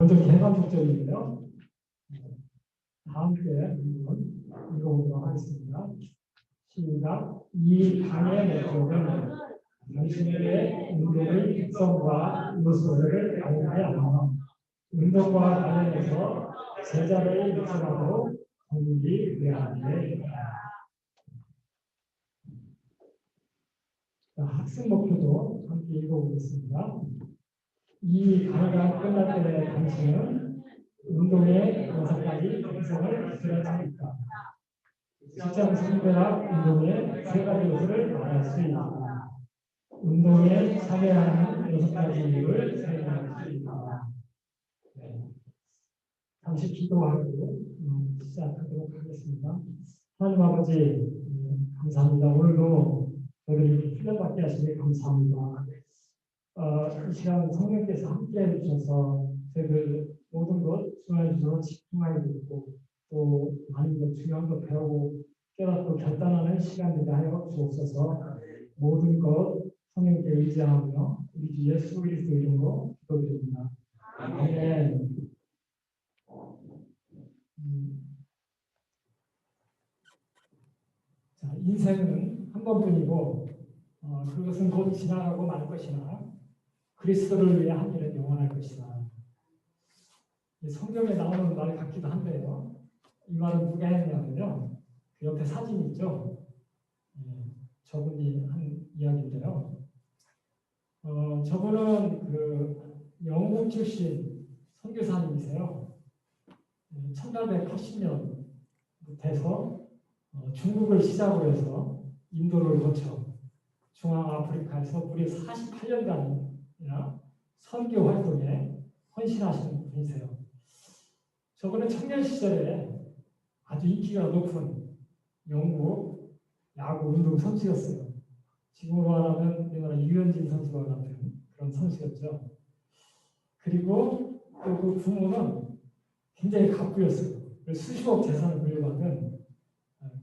먼저 개관 목적인데요. 다음 주에 읽어보도록 하겠습니다. 시작. 이 강의 목적은 당신의 운동의 특성과 요소를 알아야 운동과 관련해서 제자를 육성하고 돕기 위함입니다. 학습 목표도 함께 읽어보겠습니다. 이 강의가 끝날 때 당신은 운동의 6가지 특성을 기술하십니까? 직장 선배와 운동의 3가지 요소를 말할 수 있다. 운동에 참여하는 6가지 이유를 설명할 수 있다. 네. 잠시 기도하고 시작하도록 하겠습니다. 하나님 아버지 감사합니다. 오늘도 저희를 훈련받게 하시니 감사합니다. 이 시간 성령께서 함께 해주셔서 저희들 모든 것 중요한 주로 집중하게 되고 또 많은 것 중요한 것 배우고 깨닫고 결단하는 시간이 하여 주옵소서. 모든 것 성령께 의지하며 우리 주 예수 그리스도 이름으로 기도드립니다. 아멘. 자, 인생은 한 번뿐이고 그것은 곧 지나가고 말 것이나 그리스도를 위해 한 일은 영원할 것이다. 성경에 나오는 말 같기도 한데요. 이 말은 누가 했냐면요. 그 옆에 사진 있죠. 저분이 한 이야기인데요. 저분은 그 영국 출신 선교사님이세요. 1880년 돼서 중국을 시작으로 해서 인도를 거쳐 중앙아프리카에서 무려 48년간이나 선교 활동에 헌신하시는 분이세요. 저분은 청년 시절에 아주 인기가 높은 영국 야구 운동 선수였어요. 지금으로 말하면 우리나라 유현진 선수와 같은 그런 선수였죠. 그리고 또 그 부모는 굉장히 갑부였어요. 수십억 재산을 물려받은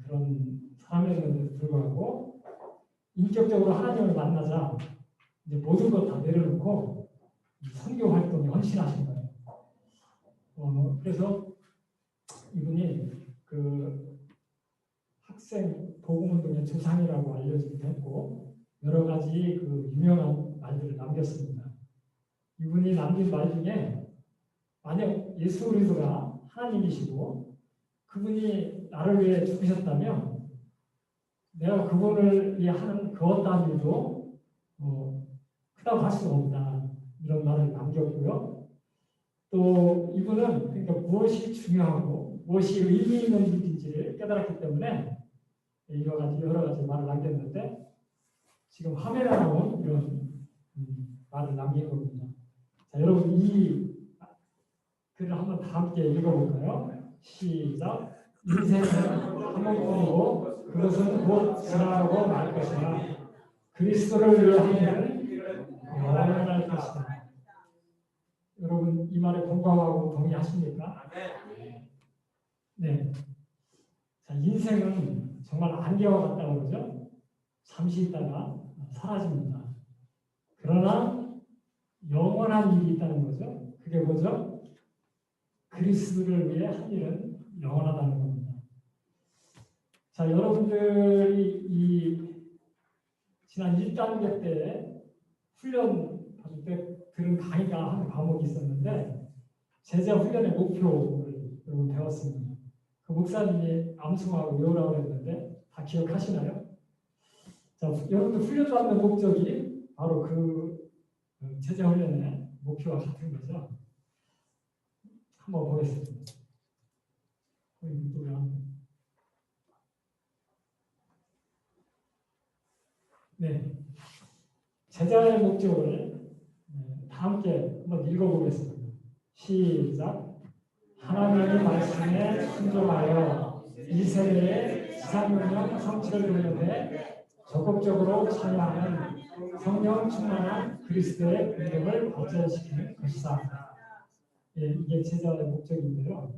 그런 사람이었는데도 불구하고 인격적으로 하나님을 만나자 이제 모든 것 다 내려놓고 선교 활동에 헌신하신 거예요. 그래서 이분이 그 학생 복음운동의 조상이라고 알려지기도 했고 여러 가지 그 유명한 말들을 남겼습니다. 이분이 남긴 말 중에 만약 예수 그리스도가 하나님이시고 그분이 나를 위해 죽으셨다면 내가 그분을 위해 하는 그 어떤 일도 크다고 할 수가 없다. 이런 말을 남겼고요. 또 이분은 그러니까 무엇이 중요하고 무엇이 의미 있는 일인지를 깨달았기 때문에 여러 가지 말을 남겼는데 지금 화면에 나온 이런 말을 남긴 겁니다. 자, 여러분 이 글을 한번 다 함께 읽어볼까요? 시작. 인생은 한 번뿐이고 그것은 곧 지나가고 말 것이나 그리스도를 위해 하는 영원할 것이다. 여러분 이 말에 공감하고 동의하십니까? 네. 자, 인생은 정말 안개와 같다고 그러죠? 잠시 있다가 사라집니다. 그러나 영원한 일이 있다는 거죠. 그게 뭐죠? 그리스도를 위해 한 일은 영원하다는 겁니다. 자, 여러분들이 이 지난 1단계 때 훈련 받을 때 들은 강의가 한 과목이 있었는데 제자 훈련의 목표를 여러분 배웠습니다. 그 목사님이 암송하고 외우라고 했는데 다 기억하시나요? 자, 여러분들 훈련 받는 목적이 바로 그 제자 훈련의 목표와 같은 거죠. 한번 보겠습니다. 네, 제자의 목적을 다 함께 한번 읽어보겠습니다. 시작. 하나님의 말씀에 순종하여 이 세대의 지상명령 성취를 이루는데 적극적으로 참여하는 성령 충만한 그리스도의 믿음을 발전시키는 것이다. 이게 제자의 목적인데요.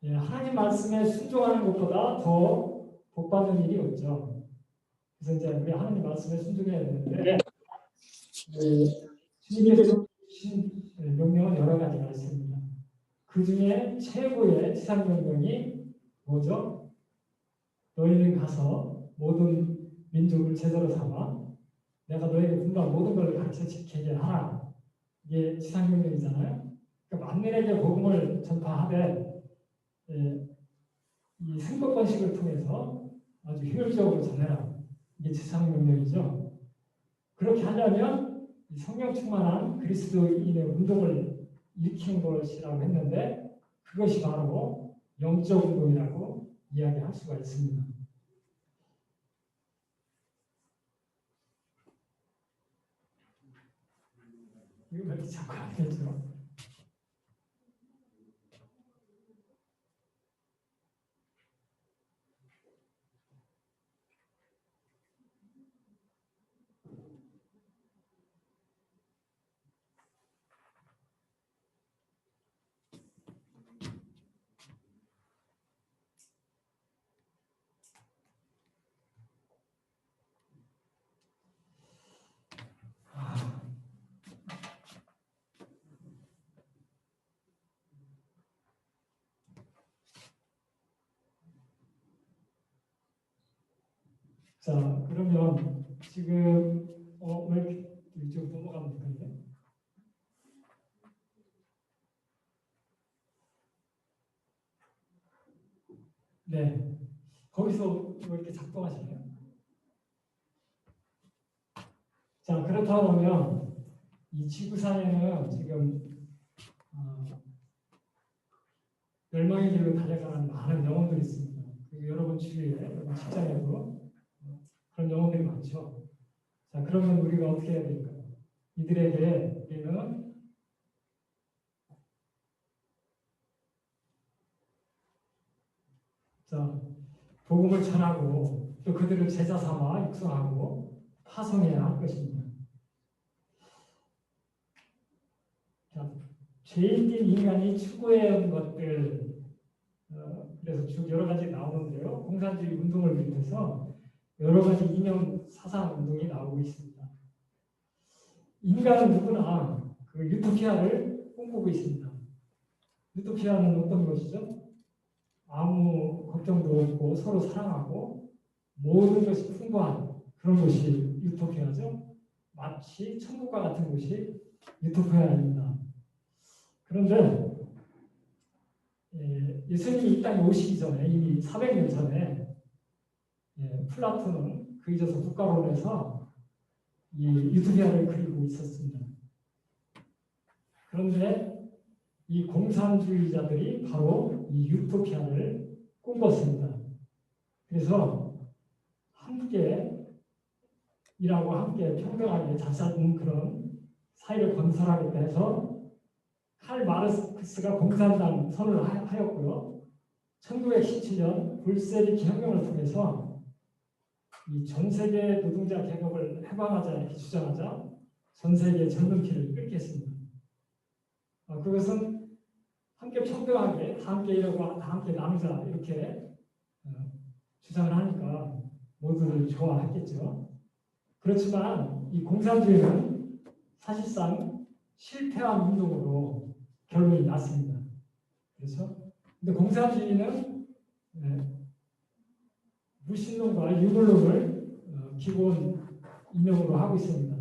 하나님 말씀에 순종하는 것보다 더 복받는 일이 없죠. 그래서 이제 우리 하나님 말씀에 순종해야 되는데 주님께서 주신 명령은 여러 가지가 있습니다. 그 중에 최고의 지상명령이 뭐죠? 너희는 가서 모든 민족을 제자로 삼아 내가 너에게 분부한 모든 걸 가르쳐 지키게 하라. 이게 지상명령이잖아요. 그러니까 만민에게 복음을 전파하되 이 승법번식을 통해서 아주 효율적으로 전해라. 이게 지상명령이죠. 그렇게 하려면 이 성령 충만한 그리스도인의 운동을 일으키는 것이라고 했는데 그것이 바로 영적 운동이라고 이야기할 수가 있습니다. 이거 왜 이렇게 자꾸 안 되죠? 자, 그러면 지금 왜 이렇게 이쪽 넘어가면 되는데? 네, 거기서 왜 이렇게 작동하시나요? 자, 그렇다면 이 지구상에는 지금 멸망의 길로 달려가는 많은 영혼들이 있습니다. 그리고 여러분 주위에, 여러분 직장에도 그런 영혼들이 많죠. 자, 그러면 우리가 어떻게 해야 될까요? 이들에게는 자, 복음을 전하고 또 그들을 제자 삼아 육성하고 파송해야 할 것입니다. 자, 죄인된 인간이 추구해온 것들 그래서 쭉 여러 가지 나오는데요. 공산주의 운동을 비롯해서 여러 가지 이념 사상 운동이 나오고 있습니다. 인간은 누구나 그 유토피아를 꿈꾸고 있습니다. 유토피아는 어떤 것이죠? 아무 걱정도 없고 서로 사랑하고 모든 것이 풍부한 그런 곳이 유토피아죠. 마치 천국과 같은 곳이 유토피아입니다. 그런데 예수님이 이 땅에 오시기 전에 이미 400년 전에 플라톤은 그 이져서 국가론에서 이 유토피아를 그리고 있었습니다. 그런데 이 공산주의자들이 바로 이 유토피아를 꿈꿨습니다. 그래서 함께 일하고 함께 평등하게 잘 사는 그런 사회를 건설하겠다 해서 칼 마르크스가 공산당 선언을 하였고요. 1917년 볼세비키 혁명을 통해서 이 전 세계 노동자 계급을 해방하자 이렇게 주장하자 전 세계 젊은 피를 끓게 했습니다. 그것은 함께 평등하게 다 함께 일하고 다 함께 나누자 이렇게 주장을 하니까 모두들 좋아했겠죠. 그렇지만 이 공산주의는 사실상 실패한 운동으로 결론이 났습니다. 그렇죠? 근데 공산주의는 무신론과 유물론을 기본 이념으로 하고 있습니다.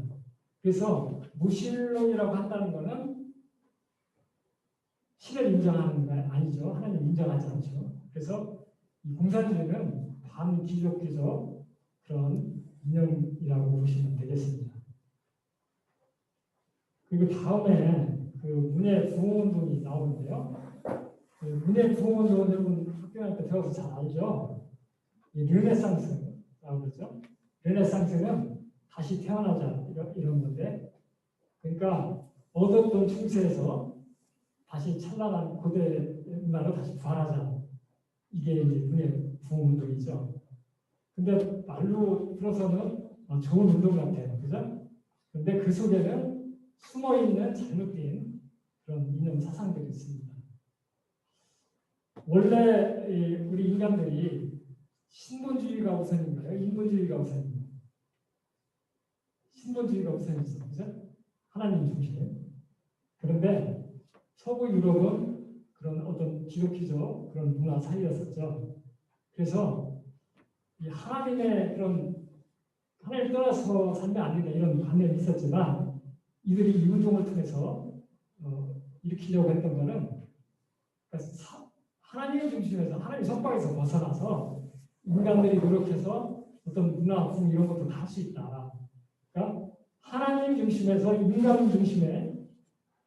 그래서 무신론이라고 한다는 것은 신을 인정하는 거 아니죠. 하나님 인정하지 않죠. 그래서 이 공산주의는 반기독교적 그런 이념이라고 보시면 되겠습니다. 그리고 다음에 그 문예 부흥운동이 나오는데요. 그 문예 부흥운동은 여러분 학교 다닐 때 배워서 잘 알죠. 이 르네상스라고 그러죠. 르네상스는 다시 태어나자 이런 건데, 그러니까 얻었던 충세에서 다시 찬란한 고대 문화로 다시 부활하자. 이게 이제 문예 부흥운동이죠. 근데 말로 들어서는 좋은 운동 같아요. 그죠? 근데 그 속에는 숨어있는 잘못된 그런 이념 사상들이 있습니다. 원래 우리 인간들이 신본주의가 우선인가요? 인본주의가 우선인가요? 신본주의가 우선이죠. 그죠? 하나님 중심. 그런데 서구 유럽은 그런 어떤 기독교적 그런 문화 사이였었죠. 그래서 이 하나님의 그런 하나님 떠나서 살면 안 된다 이런 관념이 있었지만 이들이 이 운동을 통해서 일으키려고 했던 거는 그러니까 하나님의 중심에서 하나님 속박에서 벗어나서 인간들이 노력해서 어떤 문화, 품 이런 것도 다 할 수 있다. 그러니까 하나님 중심에서 인간 중심의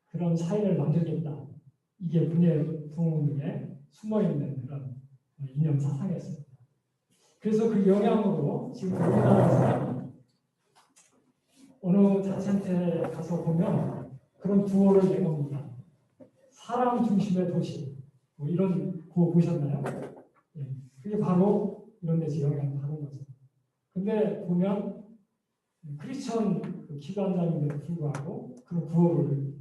그런 사회를 만들겠다. 이게 문예 부흥운동에 숨어있는 그런 이념 사상이었습니다. 그래서 그 영향으로 지금 우리나라에서 어느 자치한테 가서 보면 그런 구호를 내놓습니다. 사람 중심의 도시. 뭐 이런 구호 보셨나요? 예, 그게 바로 이런 데서 영향을 받은 거죠. 근데 보면 크리스천 기관장인데도 불구하고 그런 구호를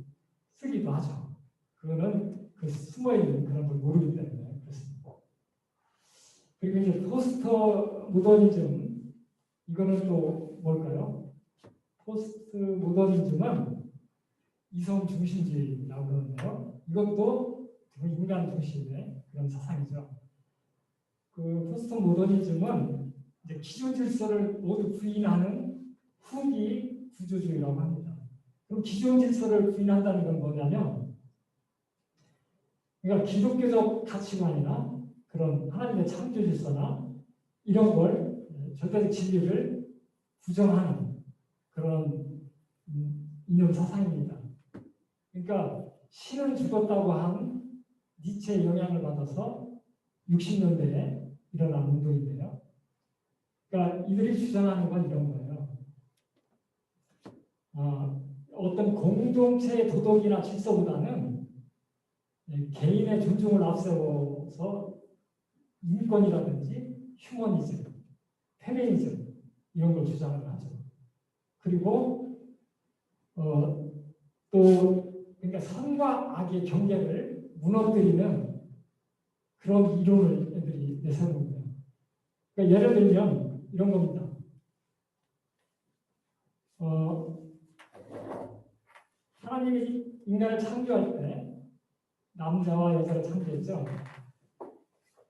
쓰기도 하죠. 그거는 그 숨어있는 그런 걸 모르기 때문에 그렇습니다. 그리고 이제 포스터 모더니즘 이거는 또 뭘까요? 포스트 모더니즘은 이성 중심주의라고 그러는데요. 이것도 인간 중심의 그런 사상이죠. 그 포스트 모더니즘은 이제 기존 질서를 모두 부인하는 후기 구조주의라고 합니다. 그럼 기존 질서를 부인한다는 건 뭐냐면, 그러니까 기독교적 가치관이나 그런 하나님의 창조 질서나 이런 걸 절대적 진리를 부정하는 그런 이념 사상입니다. 그러니까 신은 죽었다고 한 니체의 영향을 받아서 60년대에 일어난 운동인데요. 그러니까 이들이 주장하는 건 이런 거예요. 어떤 공동체의 도덕이나 질서보다는 개인의 존중을 앞세워서 인권이라든지 휴머니즘, 페미니즘 이런 걸 주장을 하죠. 그리고 또 그러니까 선과 악의 경계를 무너뜨리는 그런 이론을 애들이 내세우는 거예요. 그러니까 예를 들면 이런 겁니다. 하나님이 인간을 창조할 때 남자와 여자를 창조했죠.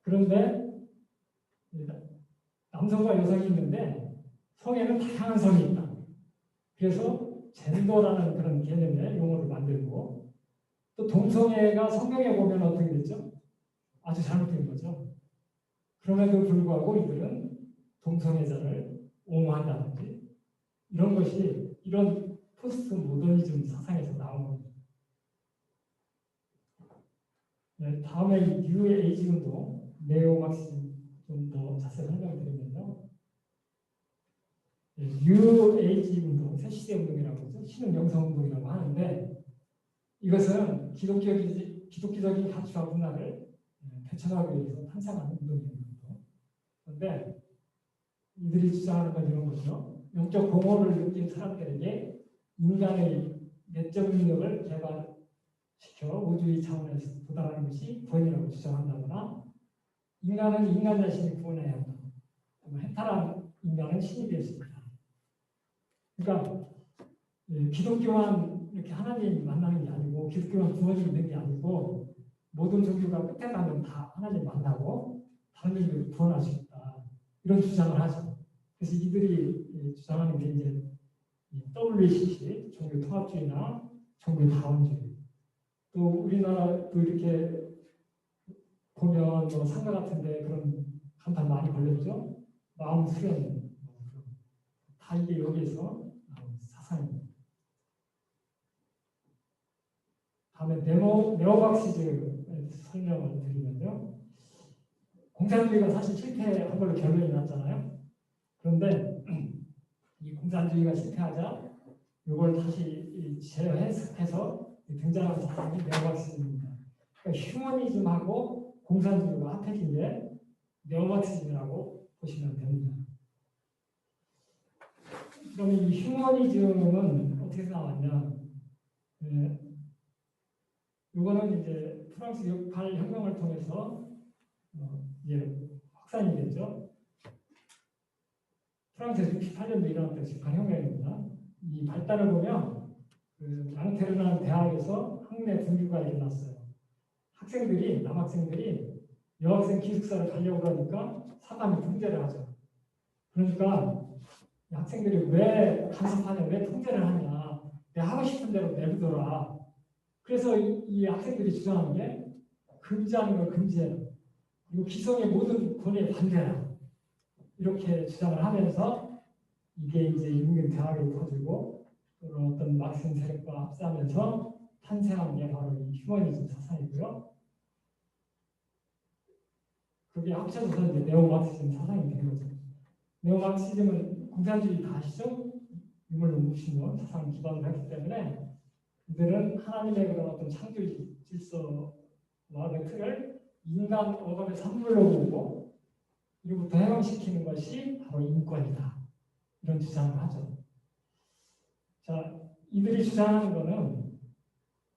그런데 남성과 여성이 있는데 성에는 다양한 성이 있다. 그래서 젠더라는 그런 개념의 용어를 만들고 또 동성애가 성경에 보면 어떻게 됐죠? 아주 잘못된 거죠. 그럼에도 불구하고 이들은 동성애자를 옹호한다든지 이런 것이 이런 포스트 모더니즘 사상에서 나온 겁니다. 네, 다음에 뉴 에이지 운동, 네오 막시즘 좀 더 자세히 설명드리면요. 네, 뉴 에이지 운동, 새시대 운동이라고 하죠. 신흥 영성 운동이라고 하는데 이것은 기독교적인 가치와 문화를 되찾아가기 위해서 탄생한 운동입니다. 그런데 이들이 주장하는 건 이런 거죠. 영적 공허를 느낀 사람들에게 인간의 내적 능력을 개발시켜 우주의 차원에서 도달하는 것이 구원이라고 주장한다거나 인간은 인간 자신이 구원해야 한다. 해탈한 인간은 신이 될 수 있다. 그러니까 기독교만 이렇게 하나님 만나는 게 아니고 기독교만 구원이 있는 게 아니고 모든 종교가 끝에 가면 다 하나님 만나고 하나님을 구원할 수 있다. 이런 주장을 하죠. 그래서 이들이 주장하는 게 이제 WCC, 종교 통합주의나 종교 다원주의. 또 우리나라도 이렇게 보면 뭐 상가 같은데 그런 간판 많이 걸렸죠. 마음 수련. 다 이게 여기에서 나온 사상입니다. 다음에 네오막시즘 설명을 드리면요. 공산주의가 사실 실패한 걸로 결론이 났잖아요. 그런데 이 공산주의가 실패하자 이걸 다시 재해석해서 등장한 사상이 네오막시즘입니다. 그러니까 휴머니즘하고 공산주의가 합해진 게 네오막시즘이라고 보시면 됩니다. 그러면 이 휴머니즘은 어떻게 나왔냐? 이거는 이제 프랑스 68 혁명을 통해서 이제 확산이 됐죠. 프랑스에서 68년도 일어났던 68 혁명입니다. 이 발달을 보면 그 랑테르라는 대학에서 학내 분규가 일어났어요. 남학생들이 여학생 기숙사를 가려고 하니까 사감이 통제를 하죠. 그러니까 이 학생들이 왜 간섭하냐, 왜 통제를 하냐, 내 하고 싶은 대로 내비둬라. 그래서 이 학생들이 주장하는 게 금지하는 걸 금지해라. 그리고 기성의 모든 권위에 반대하라. 이렇게 주장을 하면서 이게 이제 인근 대학에 터지고 또는 어떤 막신 세력과 합사하면서 탄생한 게 바로 이 휴머니즘 사상이고요. 그게 합쳐져서 이제 네오마르크시즘 사상이 된 거죠. 네오마르크시즘은 공산주의 다 아시죠? 유물론 무신론 사상을 기반으로 했기 때문에 이들은 하나님의 그런 어떤 창조의 질서와 그 틀을 인간 억압의 산물로 보고 이로부터 해방시키는 것이 바로 인권이다. 이런 주장을 하죠. 자, 이들이 주장하는 것은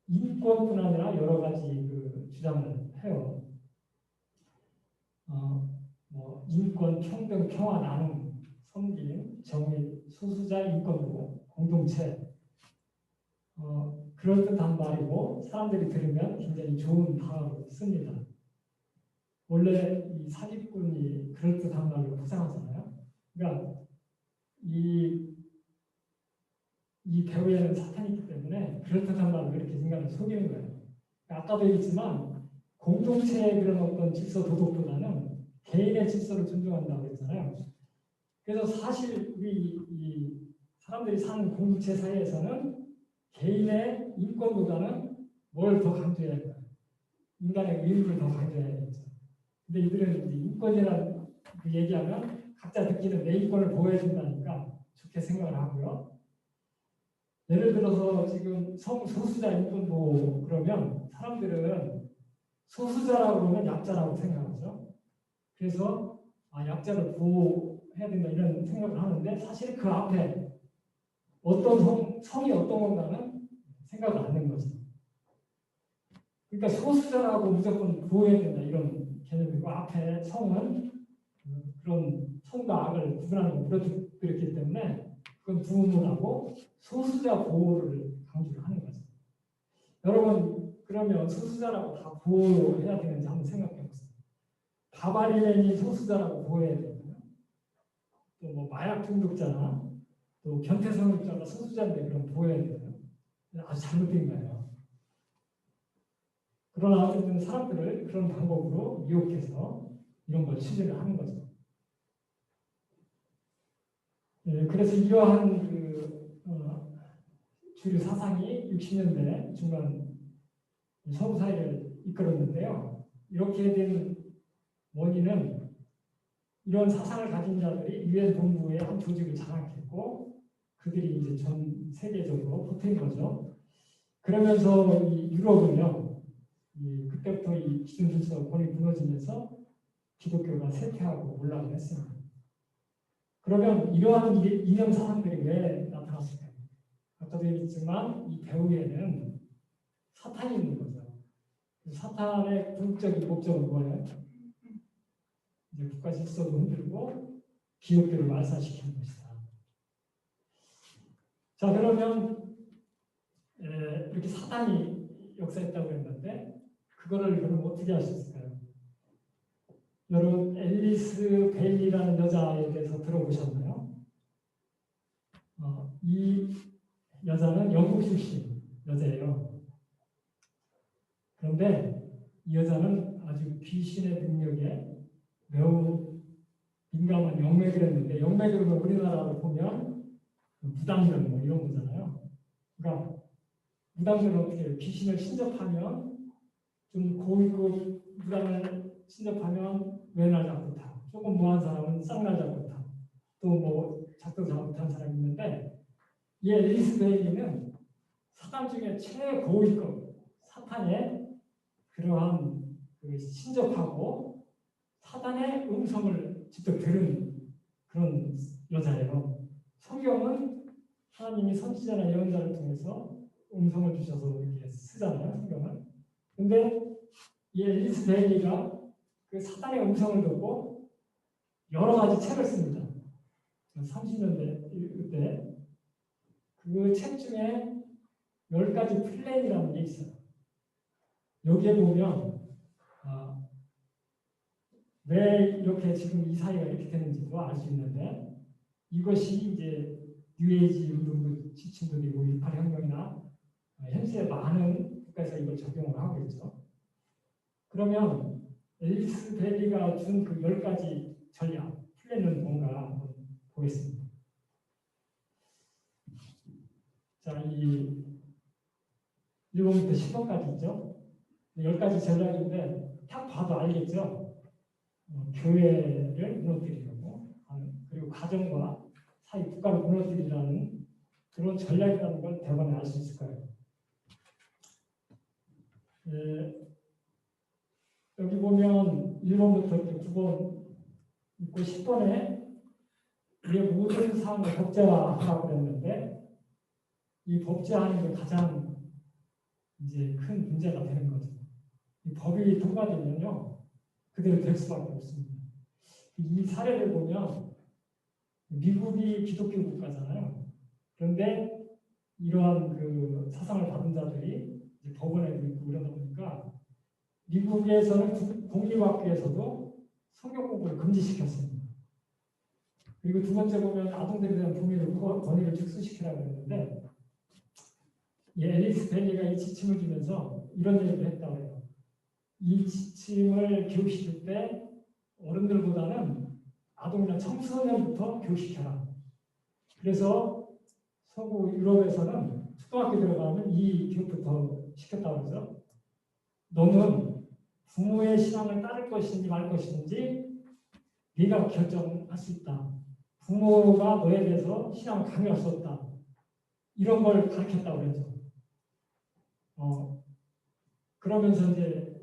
인권뿐 아니라 여러 가지 그 주장을 해요. 인권, 평등, 평화, 나눔, 섬김, 정의, 소수자 인권보호, 공동체. 그럴듯한 말이고 사람들이 들으면 굉장히 좋은 단어로 씁니다. 원래 이 사기꾼이 그럴듯한 말로 포장하잖아요. 그러니까 이 배후에는 사탄이 있기 때문에 그럴듯한 말로 이렇게 인간을 속이는 거예요. 아까도 얘기했지만 공동체의 그런 어떤 질서 도덕보다는 개인의 질서를 존중한다고 했잖아요. 그래서 사실 우리 이 사람들이 사는 공동체 사이에서는 개인의 인권보다는 뭘 더 강조해야 할까요? 인간의 의무를 더 강조해야겠죠. 근데 이들은 인권이라는 그 얘기하면 각자 듣기는 내 인권을 보호해야 된다니까 좋게 생각을 하고요. 예를 들어서 지금 소수자 인권 보호 그러면 사람들은 소수자라고 그러면 약자라고 생각하죠. 그래서 약자를 보호해야 된다 이런 생각을 하는데 사실 그 앞에 어떤 성이 어떤 건가는 생각을 안 하는 거죠. 그러니까 소수자라고 무조건 보호해야 된다 이런 개념이고 앞에 성은 그런 성과 악을 구분하는 걸 물어들였기 때문에 그건 부분하고 소수자 보호를 강조를 하는 거죠. 여러분 그러면 소수자라고 다 보호해야 되는지 한번 생각해 보세요. 바바리맨이 소수자라고 보호해야 되나요? 또 뭐 마약 중독자나 또 견태성입자가 소수자인데 그럼 보호해야 되나요? 아주 잘못된 거예요. 그러나 어쨌든 사람들을 그런 방법으로 유혹해서 이런 걸 추진을 하는 거죠. 그래서 이러한 주류 사상이 60년대 중반 서구 사회를 이끌었는데요. 이렇게 된 원인은 이런 사상을 가진 자들이 유엔 본부의 한 조직을 장악했고 그들이 이제 전 세계적으로 퍼뜨린 거죠. 그러면서 이 유럽은요, 그때부터 이 기존 질서가 권이 무너지면서 기독교가 쇠퇴하고 올라가게 했습니다. 그러면 이러한 이념 사상들이 왜 나타났을까요? 아까도 얘기했지만 이 배후에는 사탄이 있는 거죠. 사탄의 궁극적인 목적은 뭐예요? 이제 국가 질서도 흔들고 기독교를 말살시키는 것이다. 자, 그러면 이렇게 사탄이 역사했다고 했는데 그거를 여러분 어떻게 할 수 있을까요? 여러분 앨리스 베일리라는 여자에 대해서 들어보셨나요? 이 여자는 영국 출신 여자예요. 그런데 이 여자는 아주 귀신의 능력에 매우 민감한 영맥을 했는데 영맥으로 우리나라로 보면 무당들 뭐 이런 거잖아요. 그러니까 무당들은 어떻게 해요? 귀신을 신접하면 좀 고위급 무당을 신접하면 외날 잡고 타고 조금 뭐한 사람은 쌍날 잡고 타고 또 뭐 작도 잘못한 사람이 있는데 이 앨리스 베일리는 사탄 중에 최고위급 사탄의 그러한 신접하고 사탄의 음성을 직접 들은 그런 여자예요. 성경은 하나님이 선지자나 예언자를 통해서 음성을 주셔서 이렇게 쓰잖아요. 성경은. 근데 이 앨리스 베일리가 그 사탄의 음성을 듣고 여러 가지 책을 씁니다. 30년대 그때 그 책 중에 10가지 플랜이라는 게 있어요. 여기에 보면 왜 이렇게 지금 이 사회가 이렇게 되는지도 알 수 있는데 이것이 이제 뉴에이지 운동도 지침도 되고 18혁명이나 현재 많은 국가에서 이걸 적용을 하고 있죠. 그러면 앨리스 벨리가 준 그 10가지 전략, 플랜은 뭔가 한번 보겠습니다. 자, 이 1번부터 10번까지 있죠. 10가지 전략인데 딱 봐도 알겠죠. 교회를 무너뜨리려고 하는, 그리고 가정과 사회 국가를 무너뜨리라는 그런 전략이라는 걸 대번에 알 수 있을 거예요. 여기 보면 1번부터 이렇게 9번 있고 10번에 우리의 모든 사항을 법제화하라고 그랬는데 이 법제화하는 게 가장 이제 큰 문제가 되는 거죠. 이 법이 통과되면요 그대로 될 수밖에 없습니다. 이 사례를 보면 미국이 기독교 국가잖아요. 그런데 이러한 그 사상을 받은 자들이 이제 법원에도 있고 이러다 보니까 미국에서는 공립학교에서도 성경 공부를 금지시켰습니다. 그리고 두 번째 보면 아동들에 대한 권위를 축소시키라고 했는데 이 앨리스 벨리가 이 지침을 주면서 이런 얘기를 했다고 해요. 이 지침을 교육시킬 때 어른들보다는 아동이나 청소년부터 교육시켜라. 그래서 서구 유럽에서는 초등학교 들어가면 이 교육부터 시켰다고 그러죠. 너는 부모의 신앙을 따를 것인지 말 것인지 네가 결정할 수 있다. 부모가 너에 대해서 신앙을 강요할 수 없다. 이런 걸 가르쳤다고 그러죠. 그러면서 이제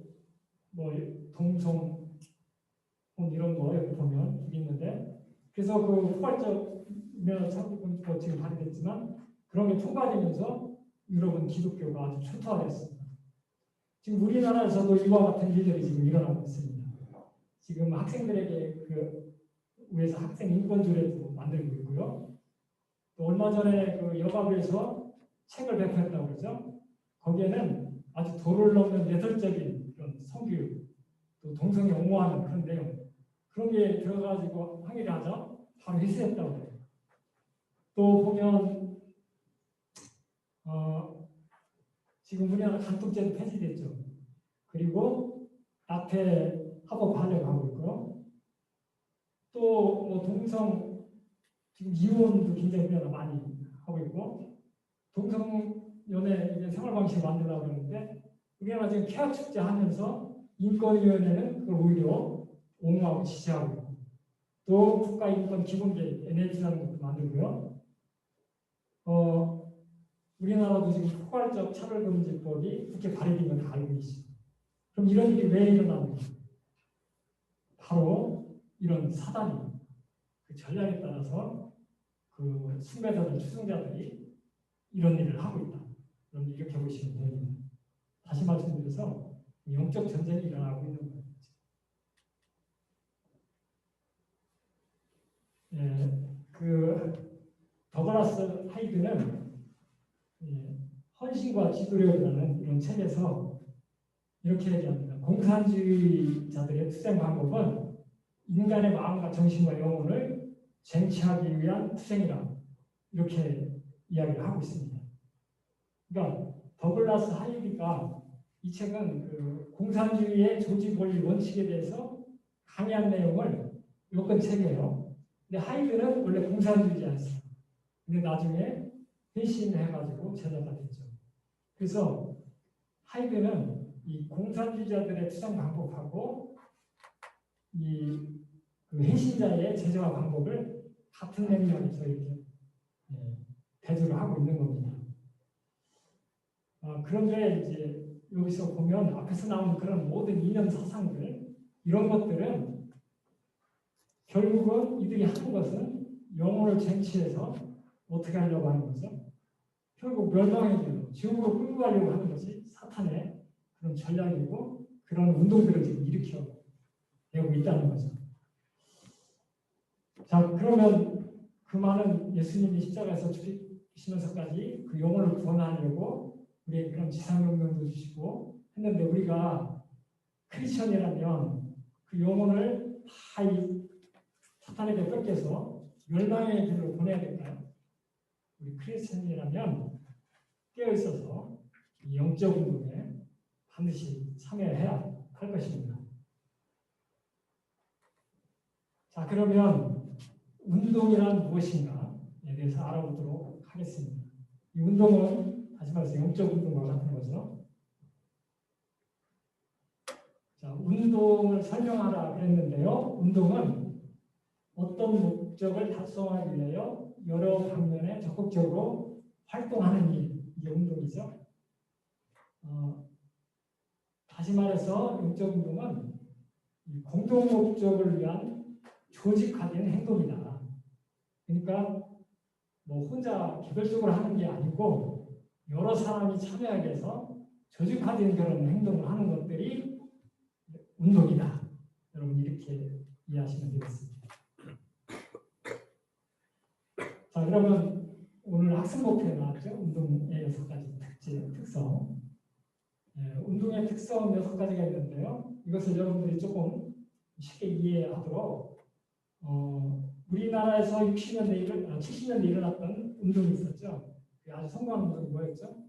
뭐 동성 이런 거 여기 보면 있는데 그래서 그 포괄적 참고는 지금 발휘됐지만 그런 게 통과되면서 유럽은 기독교가 아주 초토화됐습니다. 지금 우리나라에서도 이와 같은 일들이 지금 일어나고 있습니다. 지금 학생들에게 그 위해서 학생 인권조례도 만들고 있고요. 또 얼마 전에 그 여가부에서 책을 배포했다고 그러죠. 거기에는 아주 도를 넘는 예술적인 그런 성교육, 또 동성애 옹호하는 그런 내용, 그런 게 들어가지고 항의를 하자 바로 회수했다고 해요. 또 보면 지금 우리나라 간통죄도 폐지됐죠. 그리고 낙태 합법 하려고 있고요. 또 뭐 동성 지금 이혼도 굉장히 우리나라 많이 하고 있고 동성 연애 이제 생활 방식을 만들려고 그러는데 우리나라 지금 케어 축제 하면서 인권위원회는 그걸 오히려 옹호하고 지지하고 있고 또 국가인권 기본계획 NH라는 것도 만들고요. 우리나라도 지금 포괄적 차별금지법이 국회 발의된 건 다 알고 계시죠. 그럼 이런 일이 왜 일어나는가? 바로 이런 사단이 그 전략에 따라서 그 숭배자들, 추종자들이 이런 일을 하고 있다. 그럼 이렇게 보시면 됩니다. 다시 말씀드려서 영적 전쟁이 일어나고 있는 거예요. 그 더글라스 하이드는 헌신과 지도력이라는 이런 책에서 이렇게 얘기합니다. 공산주의자들의 투쟁 방법은 인간의 마음과 정신과 영혼을 쟁취하기 위한 투쟁이라 이렇게 이야기를 하고 있습니다. 그러니까 더글라스 하이드가 이 책은 그 공산주의의 조직 원리 원칙에 대해서 강의한 내용을 엮은 책이에요. 근데 하이드는 원래 공산주의자였어요. 근데 나중에 회신을 해가지고 제자가 됐죠. 그래서 하이드는 이 공산주의자들의 투쟁 방법하고 그 회신자의 제재와 방법을 같은 맥락에서 이렇게 대조를 하고 있는 겁니다. 그런데 이제 여기서 보면 앞에서 나온 그런 모든 이념 사상들 이런 것들은 결국은 이들이 하는 것은 영혼을 쟁취해서 어떻게 하려고 하는 거죠? 결국 멸망해지고 지옥으로 끌고 가려고 하는 것이 사탄의 그런 전략이고 그런 운동들을 지금 일으켜내고 있다는 거죠. 자, 그러면 그 많은 예수님이 십자가에서 죽으시면서까지 그 영혼을 구원하려고 우리에게 그런 지상명령도 주시고 했는데 우리가 크리스천이라면 그 영혼을 다 이 사탄에게 뺏겨서 멸망의 길로 보내야 될까요? 우리 크리스천이라면 깨어 있어서 이 영적 운동에 반드시 참여해야 할 것입니다. 자, 그러면 운동이란 무엇인가에 대해서 알아보도록 하겠습니다. 이 운동은 다시 말해서 영적 운동과 같은 거죠. 자, 운동을 설명하라 그랬는데요. 운동은 어떤 목적을 달성하기 위하여 여러 방면에 적극적으로 활동하는 일, 이게 운동이죠. 다시 말해서 영적 운동은 공동 목적을 위한 조직화된 행동이다. 그러니까 뭐 혼자 개별적으로 하는 게 아니고 여러 사람이 참여하게 해서 조직화된 그런 행동을 하는 것들이 운동이다. 여러분 이렇게 이해하시면 되겠습니다. 자, 그러면 오늘 학습 목표에 나왔죠. 운동의 6가지 특성. 운동의 특성 6가지가 있는데요. 이것을 여러분들이 조금 쉽게 이해하도록 우리나라에서 70년대 일어났던 운동이 있었죠. 아주 성공한 운동이 뭐였죠?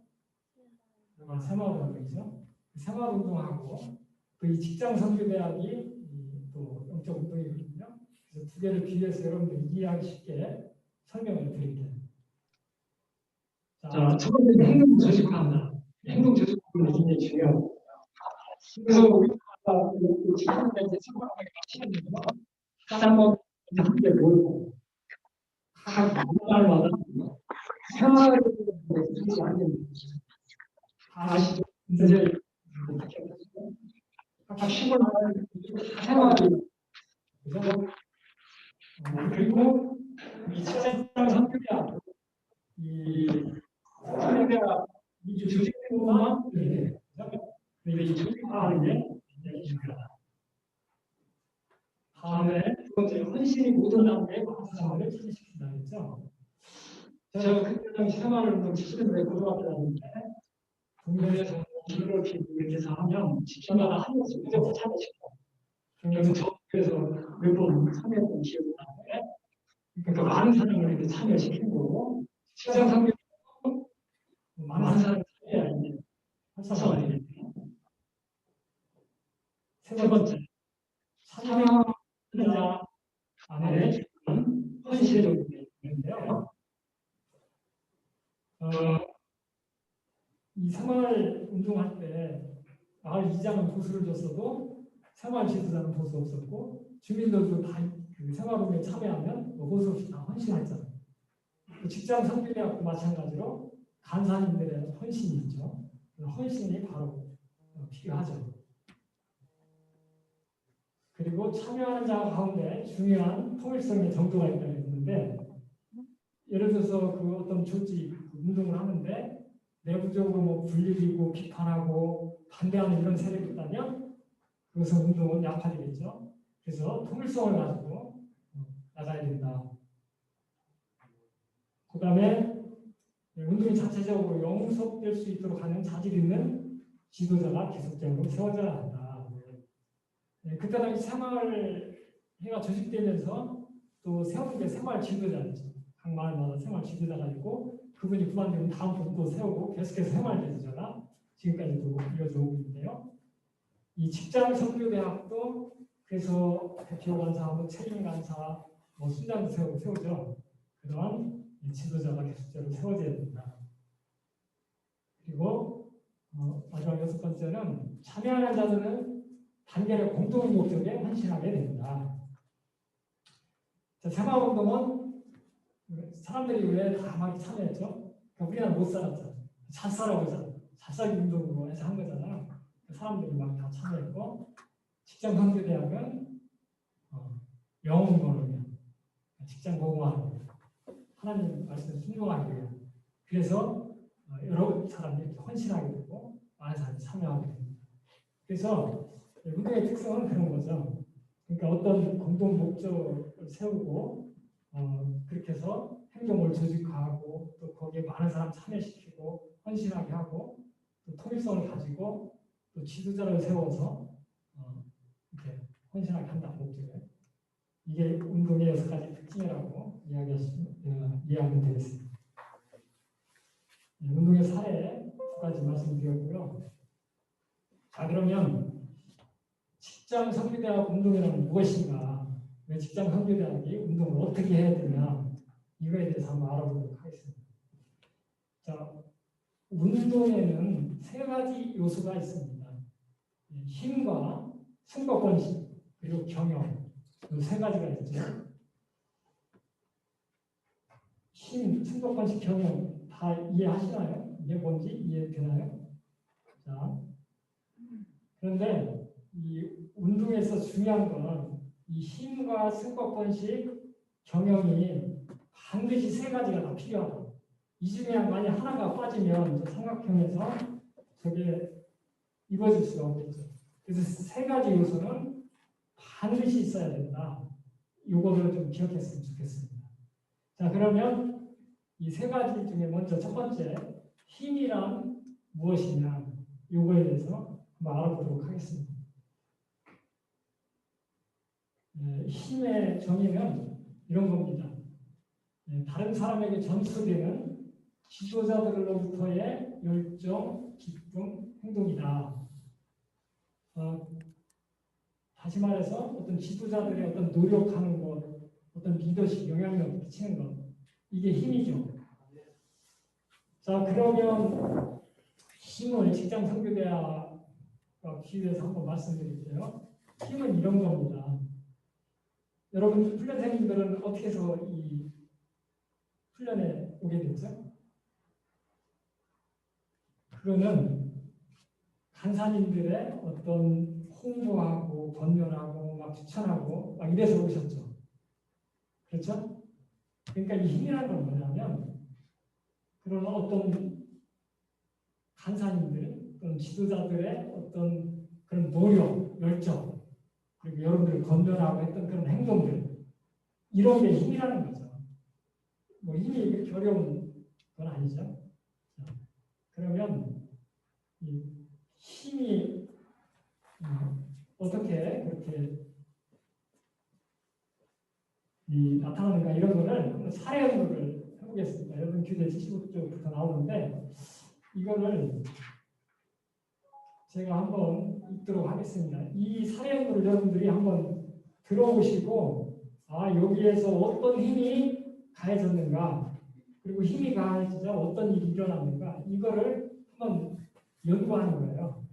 새마을운동이죠. 새마을운동하고 또 이 직장선교대학이 또 영적 운동이거든요. 그래서 두 개를 비교해서 여러분들이 이해하기 쉽게 설명을 드릴게요. 자, 첫 번째는 행동 조직화입니다. 행동 조직화는 굉장히 중요합니다. 그래서 우리가 직장까지 생활하게 하시는 거 한번 함께 모이고 각 날마다 생활을 하지 않는 아시죠? 이제 각 시골마다 생활이 그죠? 그리고 이 직장 선교대학 이 선교대학 이 조직대로만 이렇게 이 조직화하는 게 굉장히 중요하다. 다음에 두 번째 헌신이 모든 단계의 과사상을 진시킨다 했죠. 제가 그때 당시 새마을운동 70년대 고등학교 다니는데 동네에서 길을 이렇게 해서 하면 집마다 한 명씩 무조건 참여시켜. 그래서 저에서 몇 번 참여했던 기억이 나는데 그러니까 많은 사람을 이렇게 참여시키고 직장 상교 많은 사람이 참여해야 이제 활성화가 되겠네요. 세 번째 참여자 안에 헌신적인 게 있는데요. 이 새마을 운동할 때 마을 이장은 보수를 줬어도 새마을 지도자는 보수 없었고 주민들도 다 그 새마을 운동에 참여하면 보수 없이 다 헌신했잖아요. 직장 선교대학도 마찬가지로 간사님들의 헌신이 있죠. 헌신이 바로 필요하죠. 그리고 참여하는 자 가운데 중요한 통일성의 정도가 있다고 했는데 예를 들어서 그 어떤 조직 운동을 하는데 내부적으로 뭐 불리고 비판하고 반대하는 이런 세력이 있다면 그것은 운동은 약화되겠죠. 그래서 통일성을 가지고 나가야 된다. 그 다음에 운동이 자체적으로 영속될 수 있도록 하는 자질 있는 지도자가 계속적으로 세워져야 한다. 그때 당시 새마을회가 조직되면서 또 세운 게 새마을 지도자였죠. 각 마을마다 새마을 지도자가 있고 그분이 그만두면 다음 분 또 세우고 계속해서 새마을 지도자가 지금까지도 이어져 오고 있는데요. 이 직장 선교대학도 그래서 대표 간사, 뭐 책임 간사, 뭐 순장도 세우죠. 그런 지도자가 계속적으로 세워져야 된다. 그리고 마지막 6번째는 참여하는 자들은 단결의 공동 목적에 헌신하게 됩니다. 새마을운동은 사람들이 왜 다 막 참여했죠? 그러니까 우리나라 못 살았잖아요. 잘 살아보자. 잘 살기 운동으로 해서 한 거잖아요. 사람들이 막 다 참여했고 직장 선교대학은 영웅론이야. 직장 공부하는 하나님 말씀에 순종하기 위해. 그래서 여러 사람이 이렇게 헌신하게 되고 많은 사람이 참여하게 됩니다. 그래서 운동의 특성은 그런 거죠. 그러니까 어떤 공동 목적을 세우고 그렇게 해서 행동을 조직화하고 또 거기에 많은 사람 참여시키고 헌신하게 하고 또 통일성을 가지고 또 지도자를 세워서 이렇게 헌신하게 한다 목적에. 이게 운동의 6가지 특징이라고 이해하면 되겠습니다. 운동의 사례 2가지 말씀드렸고요. 자, 그러면 직장 선교대학 운동이란 무엇인가? 왜 직장 선교대학이 운동을 어떻게 해야 되냐? 이거에 대해서 한번 알아보도록 하겠습니다. 자, 운동에는 3가지 요소가 있습니다. 힘과 승법권식 그리고 경영 이 3가지가 있죠. 힘, 승법권식, 경영 다 이해하시나요? 이게 뭔지 이해되나요? 자, 그런데 이 운동에서 중요한 건 이 힘과 승법권식, 경영이 반드시 3가지가 다 필요하다. 이 중에 만약 하나가 빠지면 삼각형에서 저게 이루어질 수가 없겠죠. 그래서 3가지 요소는 반드시 있어야 된다. 이거를 좀 기억했으면 좋겠습니다. 자, 그러면 이 3가지 중에 먼저 첫 번째 힘이란 무엇이냐 이거에 대해서 한번 알아보도록 하겠습니다. 힘의 정의는 이런 겁니다. 다른 사람에게 전수되는 지도자들로부터의 열정, 기쁨, 행동이다. 다시 말해서 어떤 지도자들의 어떤 노력하는 것, 어떤 리더십, 영향력을 끼치는 것, 이게 힘이죠. 자, 그러면 힘을 직장 선교대학과 비유해서 한번 말씀드릴게요. 힘은 이런 겁니다. 여러분 훈련생님들은 어떻게 해서 이 훈련에 오게 됐죠? 그거는 간사님들의 어떤 홍보하고 권면하고 막 추천하고 막 이래서 오셨죠. 그렇죠? 그러니까 이 힘이라는 건 뭐냐면 그런 어떤 간사님들 또는 지도자들의 어떤 그런 노력, 열정 그리고 여러분들을 건면하고 했던 그런 행동들 이런 게 힘이라는 거죠. 뭐 힘이 그렇게 어려운 건 아니죠. 자, 그러면 이 힘이 어떻게 그렇게 나타나는가 이런 거를 한번 사례 연구를 해보겠습니다. 여러분 교재 75쪽부터 나오는데 이거를 제가 한번 읽도록 하겠습니다. 이 사례 연구를 여러분들이 한번 들어보시고 여기에서 어떤 힘이 가해졌는가 그리고 힘이 가해지자 어떤 일이 일어났는가 이거를 한번 연구하는 거예요.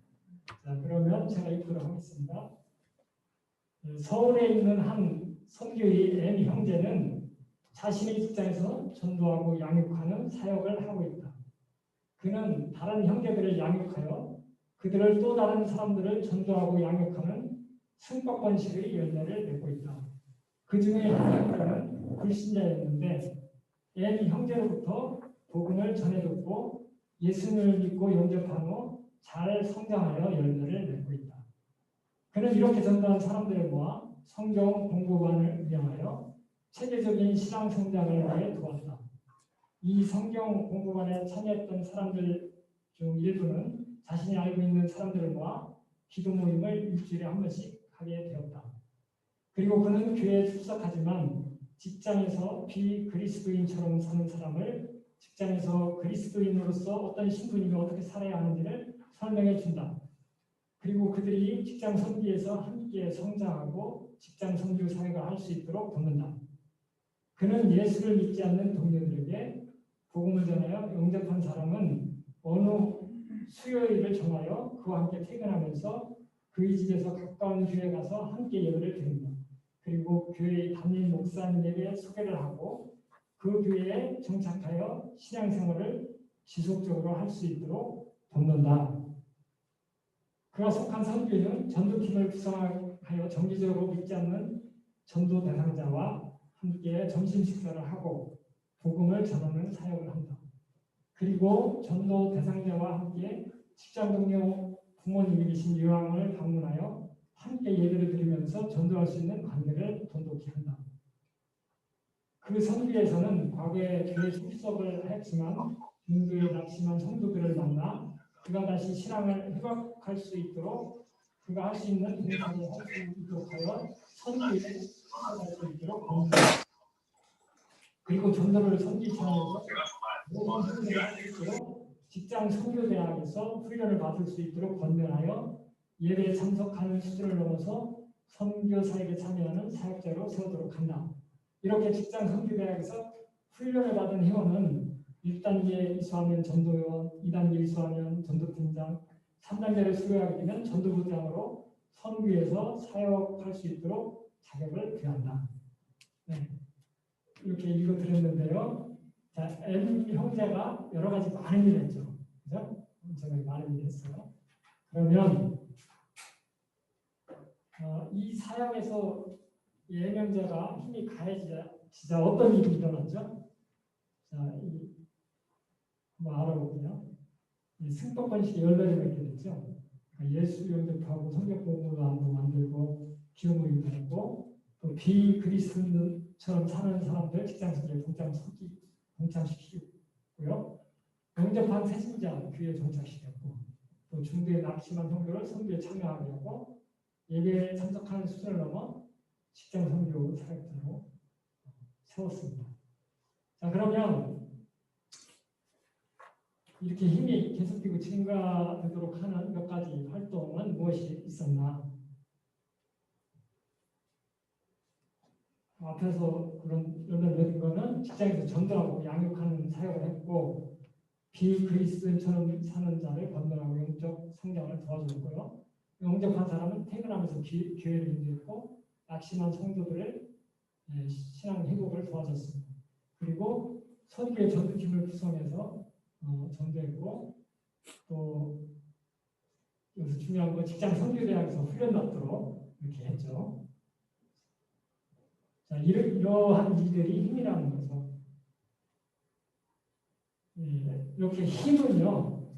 자, 그러면 제가 읽도록 하겠습니다. 서울에 있는 한 선교의 M 형제는 자신의 직장에서 전도하고 양육하는 사역을 하고 있다. 그는 다른 형제들을 양육하여 그들을 또 다른 사람들을 전도하고 양육하는 승법권식의 열매를 맺고 있다. 그 중에 한 형제는 불신자였는데 M 형제로부터 복음을 전해 듣고 예수님을 믿고 영접한 후 잘 성장하여 열매를 맺고 있다. 그는 이렇게 전도한 사람들을 모아 성경 공부반을 운영하여 체계적인 신앙 성장을 위해 도왔다. 이 성경 공부반에 참여했던 사람들 중 일부는 자신이 알고 있는 사람들을 모아 기도 모임을 일주일에 한 번씩 하게 되었다. 그리고 그는 교회에 출석하지만 직장에서 비그리스도인처럼 사는 사람을 직장에서 그리스도인으로서 어떤 신분이며 어떻게 살아야 하는지를 설명해 준다. 그리고 그들이 직장 선교에서 함께 성장하고 직장 선교 사회가 할 수 있도록 돕는다. 그는 예수를 믿지 않는 동료들에게 복음을 전하여 영접한 사람은 어느 수요일을 정하여 그와 함께 퇴근하면서 그의 집에서 가까운 교회에 가서 함께 예배를 드린다. 그리고 교회의 담임 목사님에게 소개를 하고 그 교회에 정착하여 신앙생활을 지속적으로 할 수 있도록 돕는다. 그가 속한 선교는 전도팀을 구성하여 정기적으로 믿지 않는 전도 대상자와 함께 점심 식사를 하고 복음을 전하는 사역을 한다. 그리고 전도 대상자와 함께 직장 동료 부모님이 계신 요양을 방문하여 함께 예배를 드리면서 전도할 수 있는 관계를 돈독히 한다. 그 선교에서는 과거에 교회 출석을 했지만 중도에 낙심한 성도들을 만나 그가 다시 신앙을 회복할 수 있도록 그가 할 수 있는 봉사를 할 수 있도록 하여 선교에 참여할 수 있도록 권유합니다. 그리고 전도를 선지치 하면서 모든 훈련을 할 수 있도록 직장 선교대학에서 훈련을 받을 수 있도록 권면하여 예배에 참석하는 수준을 넘어서 선교사에게 참여하는 사역자로 세우도록 한다. 이렇게 직장 선교대학에서 훈련을 받은 회원은 1단계에 이수하면 전도요원, 2단계에 이수하면 전도팀장, 3단계를 수료하게 되면 전도부장으로 선교에서 사역할 수 있도록 자격을 부여한다. 네. 이렇게 읽어드렸는데요. 자, M 형제가 여러 가지 많은 일을 했죠. 그죠? 엄청나게 많은 일을 했어요. 그러면 이 사역에서 이 M 형제가 힘이 가해지자 어떤 일이 일어났죠? 자, 한번 알아보고요. 이 승법관식이 10명이 맺게 됐죠. 그러니까 예수 영접하고 성경 공부도 만들고 기업을 유도했고 또 비그리스도인처럼 사는 사람들 직장생활에 동참시키고요. 영접한 새신자 교회에 정착시켰고 또 중도에 낙심한 성도를 선교에 참여하게 하고 예배에 참석하는 수준을 넘어 직장 선교 사역자로 세웠습니다. 자, 그러면 이렇게 힘이 계속되고 증가되도록 하는 몇 가지 활동은 무엇이 있었나? 앞에서 그런 연결된 거는 직장에서 전도하고 양육하는 사역을 했고 비그리스도인처럼 사는 자를 건너하고 영적 성장을 도와줬고요. 영접한 사람은 퇴근하면서 교회를 인도했고 낙심한 성도들을 신앙 회복을 도와줬습니다. 그리고 선교의 전도팀을 구성해서 전도했고 또 여기서 중요한 건 직장 선교대학에서 훈련받도록 이렇게 했죠. 자, 이러한 일들이 힘이라는 거죠. 이렇게 힘은요,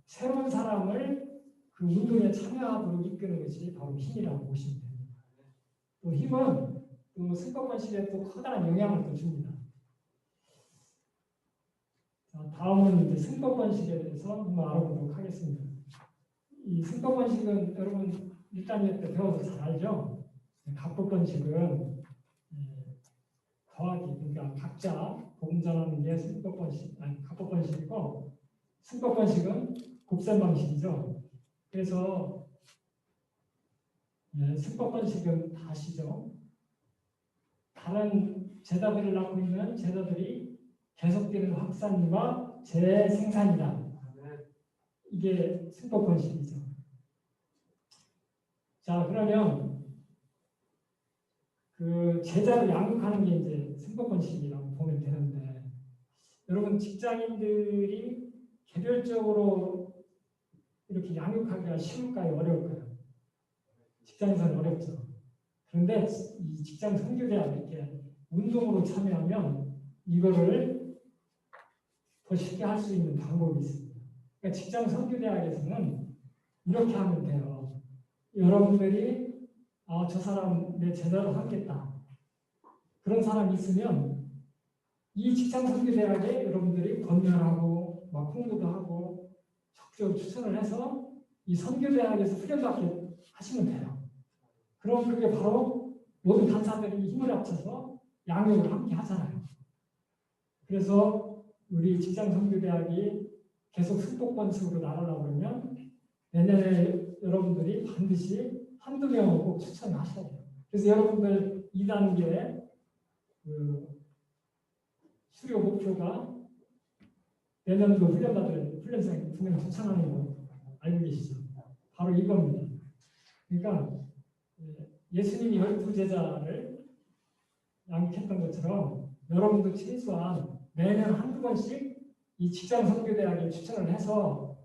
새로운 사람을 그 운동에 참여하도록 이끄는 것이 바로 힘이라고 보시면 됩니다. 또 힘은 또 승법관식에 또 커다란 영향을 또 줍니다. 자, 다음은 이제 승법관식에 대해서 한번 알아보도록 하겠습니다. 이 승법관식은 여러분 1단계 때 배워서 잘 알죠? 갑법관식은 더하기, 그러니까 각자 복음 전하는 게 갑법관식이고 승법관식은 곱셈 방식이죠. 그래서 승법관식은 다 아시죠? 다른 제자들을 낳고 있는 제자들이 계속되는 확산과 재생산이다. 이게 승법관식이죠. 자, 그러면 그 제자를 양육하는 게 이제 승법관식이라고 보면 되는데, 여러분 직장인들이 개별적으로 이렇게 양육하기가 쉬울까요? 어려울까요? 직장에서는 어렵죠. 그런데 이 직장 선교대학 이렇게 운동으로 참여하면 이거를 더 쉽게 할 수 있는 방법이 있습니다. 그러니까 직장 선교대학에서는 이렇게 하면 돼요. 여러분들이 저 사람 내 제자로 하겠다. 그런 사람이 있으면 이 직장 선교대학에 여러분들이 권면하고 막 홍보도 하고 적극적으로 추천을 해서 이 선교대학에서 훈련받게 하시면 돼요. 그럼 그게 바로 모든 간사들이 힘을 합쳐서 양육을 함께 하잖아요. 그래서 우리 직장 선교대학이 계속 승복권식으로 나가려고 그러면 내년에 여러분들이 반드시 한두 명을 꼭 추천하셔야 돼요. 그래서 여러분들 2단계 그 수료 목표가 내년도 훈련받을 훈련생 2명 추천하는 거 알고 계시죠? 바로 이겁니다. 그러니까 예수님이 12제자를 양육했던 것처럼 여러분도 최소한 매년 한두 번씩 이 직장 선교대학에 추천을 해서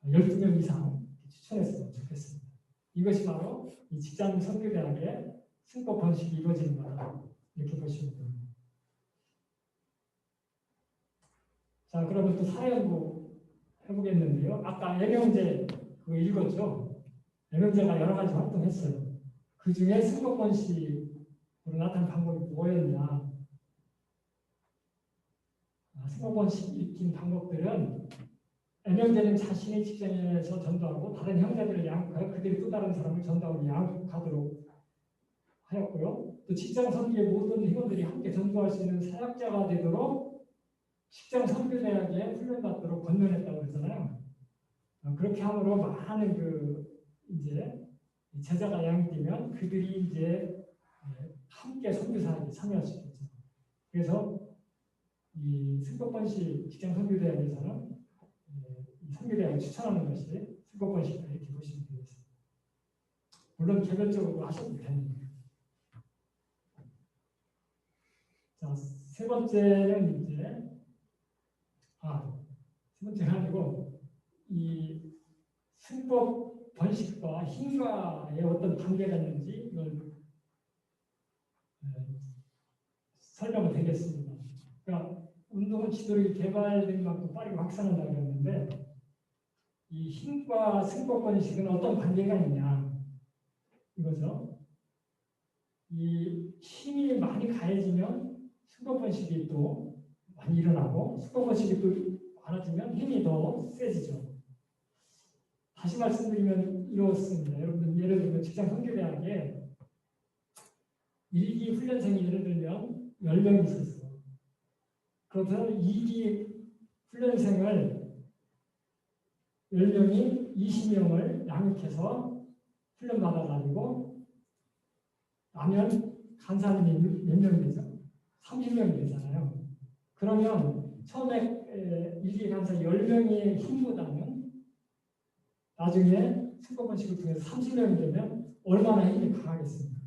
12명 이상 추천했으면 좋겠습니다. 이것이 바로 이 직장 선교대학의 승법 번식이 이루어지는 거다. 이렇게 보시면 됩니다. 자, 그러면 또 사례연구 해보겠는데요. 아까 애명제 그거 읽었죠? 애명제가 여러 가지 활동했어요. 그 중에 승법 번식으로 나타난 방법이 뭐였냐? 승법 번식 익힌 방법들은 애명제는 자신의 직장에서 전도하고 다른 형제들을 양육하여 그들이 또 다른 사람을 전도하고 양육하도록 하였고요. 또 직장 선교의 모든 회원들이 함께 전도할 수 있는 사역자가 되도록 직장 선교대학에 훈련받도록 권면했다고 그러잖아요. 그렇게 함으로 많은 이제 제자가 양육되면 그들이 이제 함께 선교사에 참여할 수 있겠죠. 그래서 이 승법번식 직장 선교대학에서는 이 선교대학을 추천하는 것이 승법번식이다 이렇게 보시면 되겠습니다. 물론 개별적으로 하셔도 됩니다. 자, 세 번째는 이제 세 번째가 아니고 이 승법 번식과 힘과의 어떤 관계가 있는지 이걸 설명을 드리겠습니다. 그러니까 운동은 지도력이 개발된 만큼 빠르게 확산한다고 그랬는데 이 힘과 승법 번식은 어떤 관계가 있냐 이거죠. 이 힘이 많이 가해지면 승법 번식이 또 많이 일어나고 승법 번식이 또 많아지면 힘이 더 세지죠. 다시 말씀드리면 이렇습니다. 여러분 예를 들면 직장 선교대학에 1기 훈련생이 예를 들면 10명이 있었어요. 그렇다면 2기 훈련생을 10명이 20명을 양육해서 훈련받아가지고 나면 간사님이 몇 명이 되죠? 30명이 되잖아요. 그러면 처음에 1기 간사 10명의 힘보다는 나중에 승법번식을 통해서 30명이 되면 얼마나 힘이 강하겠습니까?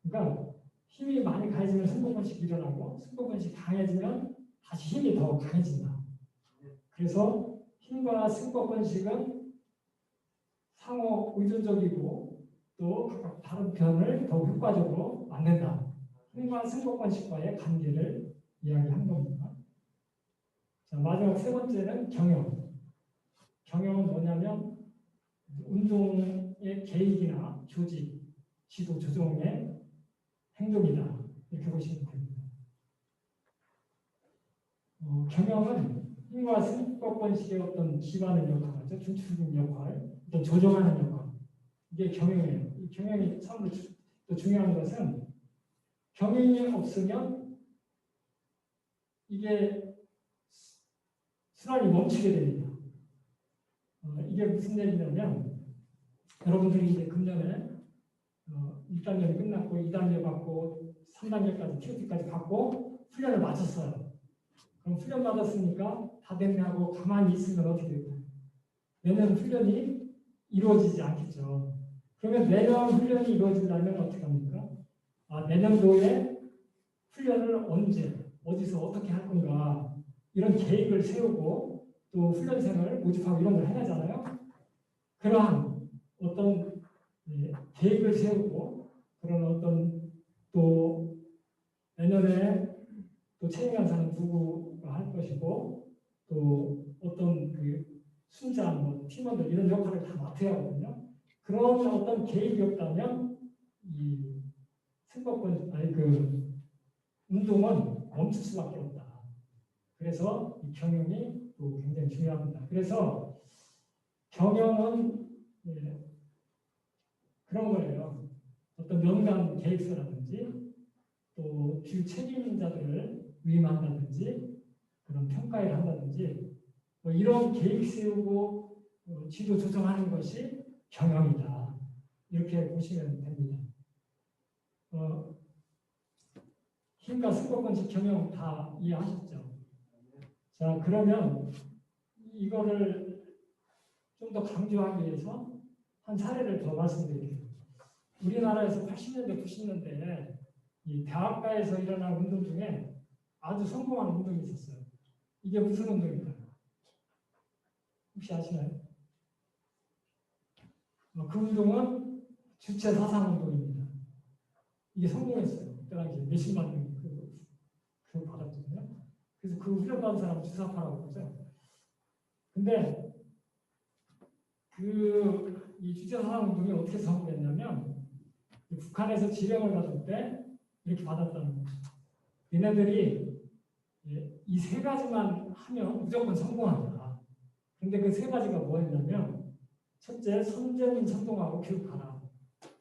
그러니까 힘이 많이 강해지면 승법번식이 일어나고 승법번식이 강해지면 다시 힘이 더 강해진다. 그래서 힘과 승법번식은 상호 의존적이고 또 각각 다른 편을 더 효과적으로 만든다. 힘과 승법번식과의 관계를 이야기한 겁니다. 자, 마지막 세 번째는 경영. 경영은 뭐냐면 운동의 계획이나 조직, 지도, 조정의 행동이다. 이렇게 보시면 됩니다. 경영은 힘과 승법번식의 어떤 기반의 역할이죠. 중추적인 역할, 또 조정하는 역할. 이게 경영이에요. 이 경영이 참으로 또 중요한 것은 경영이 없으면 이게 순환이 멈추게 됩니다. 이게 무슨 얘기냐면 여러분들이 이제 금년에 1단계를 끝났고 2단계 받고 3단계까지 TOT까지 받고 훈련을 마쳤어요. 그럼 훈련 받았으니까 다 됐네 하고 가만히 있으면 어떻게 될까요? 내년 훈련이 이루어지지 않겠죠. 그러면 내년 훈련이 이루어지려면 어떻게 합니까? 내년도에 훈련을 언제, 어디서 어떻게 할 건가 이런 계획을 세우고 또 훈련생을 모집하고 이런 걸 해야잖아요. 그러한 어떤 계획을 세우고 그런 어떤 또 내년에 또 체육연사는 누구가 할 것이고 또 어떤 순장, 팀원들 이런 역할을 다 맡아야 하거든요. 그런 어떤 계획이 없다면 이 승법권 운동은 멈출 수밖에 없다. 그래서 이 경영이 또 굉장히 중요합니다. 그래서 경영은 그런 거예요. 어떤 명단 계획서라든지 또 주 책임자들을 위임한다든지 그런 평가를 한다든지 이런 계획 세우고 지도 조정하는 것이 경영이다. 이렇게 보시면 됩니다. 힘과 승법번식 경영 다 이해하셨죠? 자, 그러면 이거를 좀 더 강조하기 위해서 한 사례를 더 말씀드릴게요. 우리나라에서 80년대, 90년대에 이 대학가에서 일어난 운동 중에 아주 성공한 운동이 있었어요. 이게 무슨 운동일까요? 혹시 아시나요? 그 운동은 주체 사상 운동입니다. 이게 성공했어요. 그때 당시 몇십만 명 그 받았거든요. 그래서 그 훈련받은 사람 주사파라고 그러죠. 근데 이 주체 사상 운동이 어떻게 성공했냐면 북한에서 지령을 받을 때 이렇게 받았다는 거죠. 얘네들이 이 세 가지만 하면 무조건 성공한다. 근데 그 세 가지가 뭐였냐면 첫째, 선제는 선동하고 교육하라.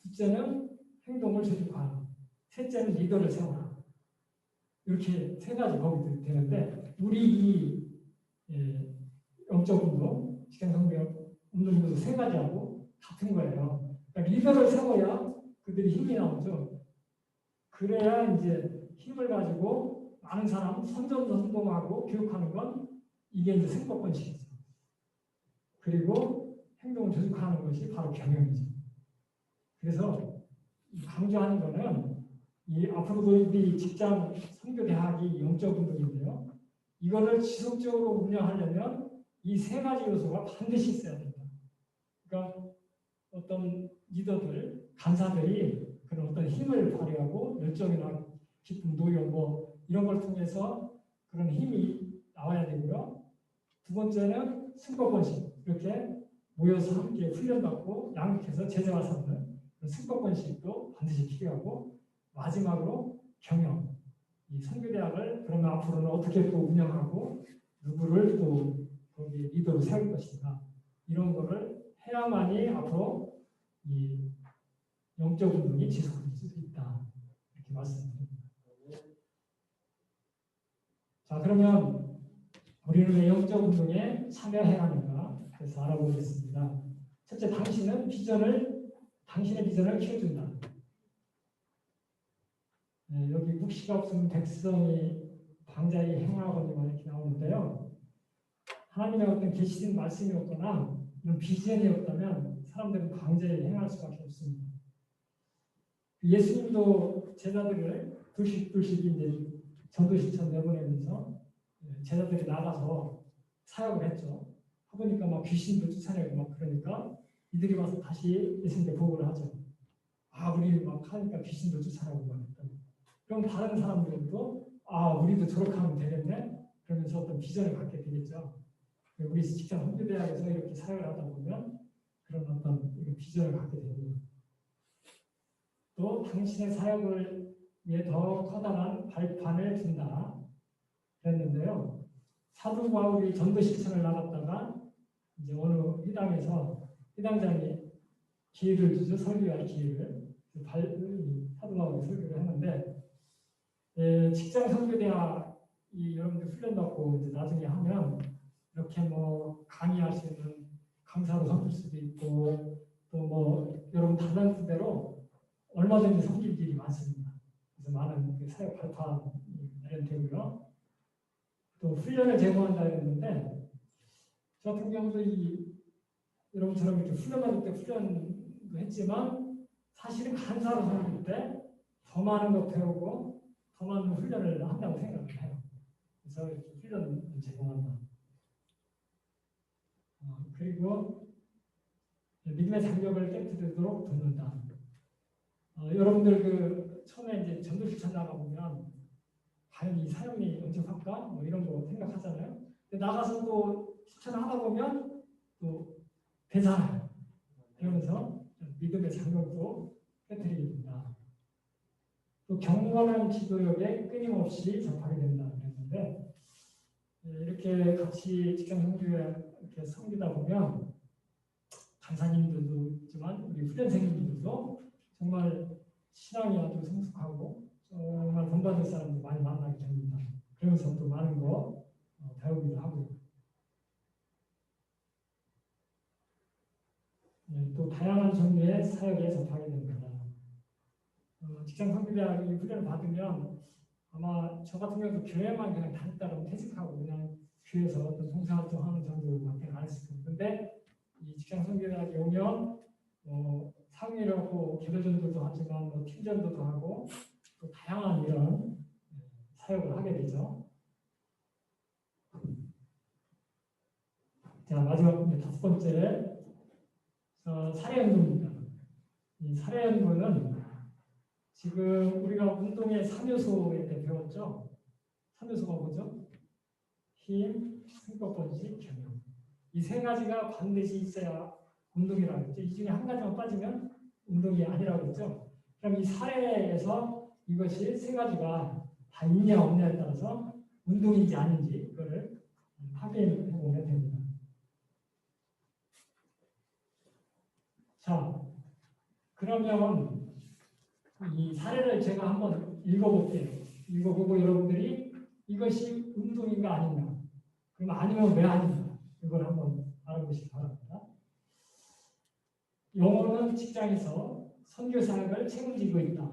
둘째는 행동을 조직화하라. 셋째는 리더를 세워라. 이렇게 세 가지 법이 되는데 우리 이 영적 운동, 직장성경 운동도 세 가지하고 같은 거예요. 그러니까 리더를 세워야 그들이 힘이 나오죠. 그래야 이제 힘을 가지고 많은 사람 선동하고 교육하는 건 이게 이제 승법권식이죠. 그리고 행동을 조직화하는 것이 바로 경영이죠. 그래서 강조하는 거는 이 앞으로도 우리 직장 선교대학이 영적 운동인데요. 이거를 지속적으로 운영하려면 이 세 가지 요소가 반드시 있어야 됩니다. 그러니까 어떤 리더들, 간사들이 그런 어떤 힘을 발휘하고 열정이나 기쁨, 노력 뭐 이런 걸 통해서 그런 힘이 나와야 되고요. 두 번째는 승법권식, 이렇게 모여서 함께 훈련받고 양육해서 제자화 삼는 승법권식도 반드시 필요하고, 마지막으로 경영. 이 선교대학을 그러면 앞으로는 어떻게 또 운영하고 누구를 또 거기 리더로 세울 것인가, 이런 거를 해야만이 앞으로 이 영적 운동이 지속될 수 있다, 이렇게 말씀드립니다. 자, 그러면 우리는 왜 영적 운동에 참여해야 하는가, 그래서 알아보겠습니다. 첫째, 당신의 비전을 키워준다. 네, 여기 묵시가 없으면 백성이 방자히 행하거니와 이렇게 나오는데요. 하나님의 어떤 계시된 말씀이 없거나 이런 비전이 없다면 사람들은 방자히 행할 수밖에 없습니다. 예수님도 제자들을 둘씩 이제 전도시천 내보내면서 제자들이 나가서 사역을 했죠. 해보니까 막 귀신도 쫓아내고 막 그러니까 이들이 와서 다시 예수님께 보고를 하죠. 아, 우리 막 하니까 귀신도 쫓아내고 막 했다. 그럼 다른 사람들도 아, 우리도 저렇게 하면 되겠네? 그러면서 어떤 비전을 갖게 되겠죠. 우리 직장 선교대학에서 이렇게 사역을 하다 보면 그런 어떤 비전을 갖게 됩니다. 또 당신의 사역을 위해 더 커다란 발판을 둔다 그랬는데요. 사도 바울이 전도 실천을 나갔다가 이제 어느 회당에서 회당장이 기회를 주죠. 설교할 기회를. 사도 바울이 설교를 했는데, 직장 선교대학이 여러분들 훈련받고 이제 나중에 하면 이렇게 뭐 강의할 수 있는 강사로 섬길 수도 있고, 또 뭐 여러분 달란트대로 얼마든지 섬길 일이 많습니다. 그래서 많은 사역 발판이 마련되고요. 또 훈련을 제공한다 했는데, 저 같은 경우도 여러분처럼 이렇게 훈련받을 때 훈련도 했지만 사실은 간사로 섬길 때 더 많은 것 배우고 더 많은 훈련을 한다고 생각을 해요. 그래서 이렇게 훈련을 제공한다. 그리고 믿음의 장벽을 깨뜨리도록 돕는다. 여러분들 처음에 이제 전도 실천 나가 보면 과연 이 사역이 영접할까? 뭐 이런 거 생각하잖아요. 근데 나가서 또 실천을 하다 보면 또 되잖아요. 그러면서 믿음의 장벽도 깨뜨리게 된다. 또 경건한 기도력에 끊임없이 접하게 된다 그랬는데, 이렇게 같이 직장 성교에 이렇게 섬기다 보면 간사님들도 있지만 우리 훈련생님들도 정말 신앙이 아주 성숙하고 정말 본받을 사람도 많이 만나게 됩니다. 그러면서 또 많은 거 배우기도 하고요. 또 다양한 종류의 사역에 접하게 됩니다. 직장 선교대학이 훈련을 받으면 아마 저 같은 경우도 교회만 그냥 다녔다면 퇴직하고 그냥 교회에서 어떤 봉사활동하는 정도밖에 안 했을 거예요. 근데 이 직장 선교대학에 오면 상위라고 개별전도도 하지만 팀전도도 하고 또 다양한 이런 사역을 하게 되죠. 자, 마지막 다섯 번째 사례연구입니다. 이 사례연구는 지금 우리가 운동의 3요소에 대해 배웠죠. 3요소가 뭐죠? 힘, 승법권식, 경영. 이 세 가지가 반드시 있어야 운동이라고 했죠. 이 중에 한 가지만 빠지면 운동이 아니라고 했죠. 그럼 이 사례에서 이것이 세 가지가 다 있냐 없냐에 따라서 운동인지 아닌지 이거를 확인해 보면 됩니다. 자, 그러면 이 사례를 제가 한번 읽어볼게요. 읽어보고 여러분들이 이것이 운동인가 아닌가, 그럼 아니면 왜 아닌가, 이걸 한번 알아보시기 바랍니다. 영호는 직장에서 선교 사역을 책임지고 있다.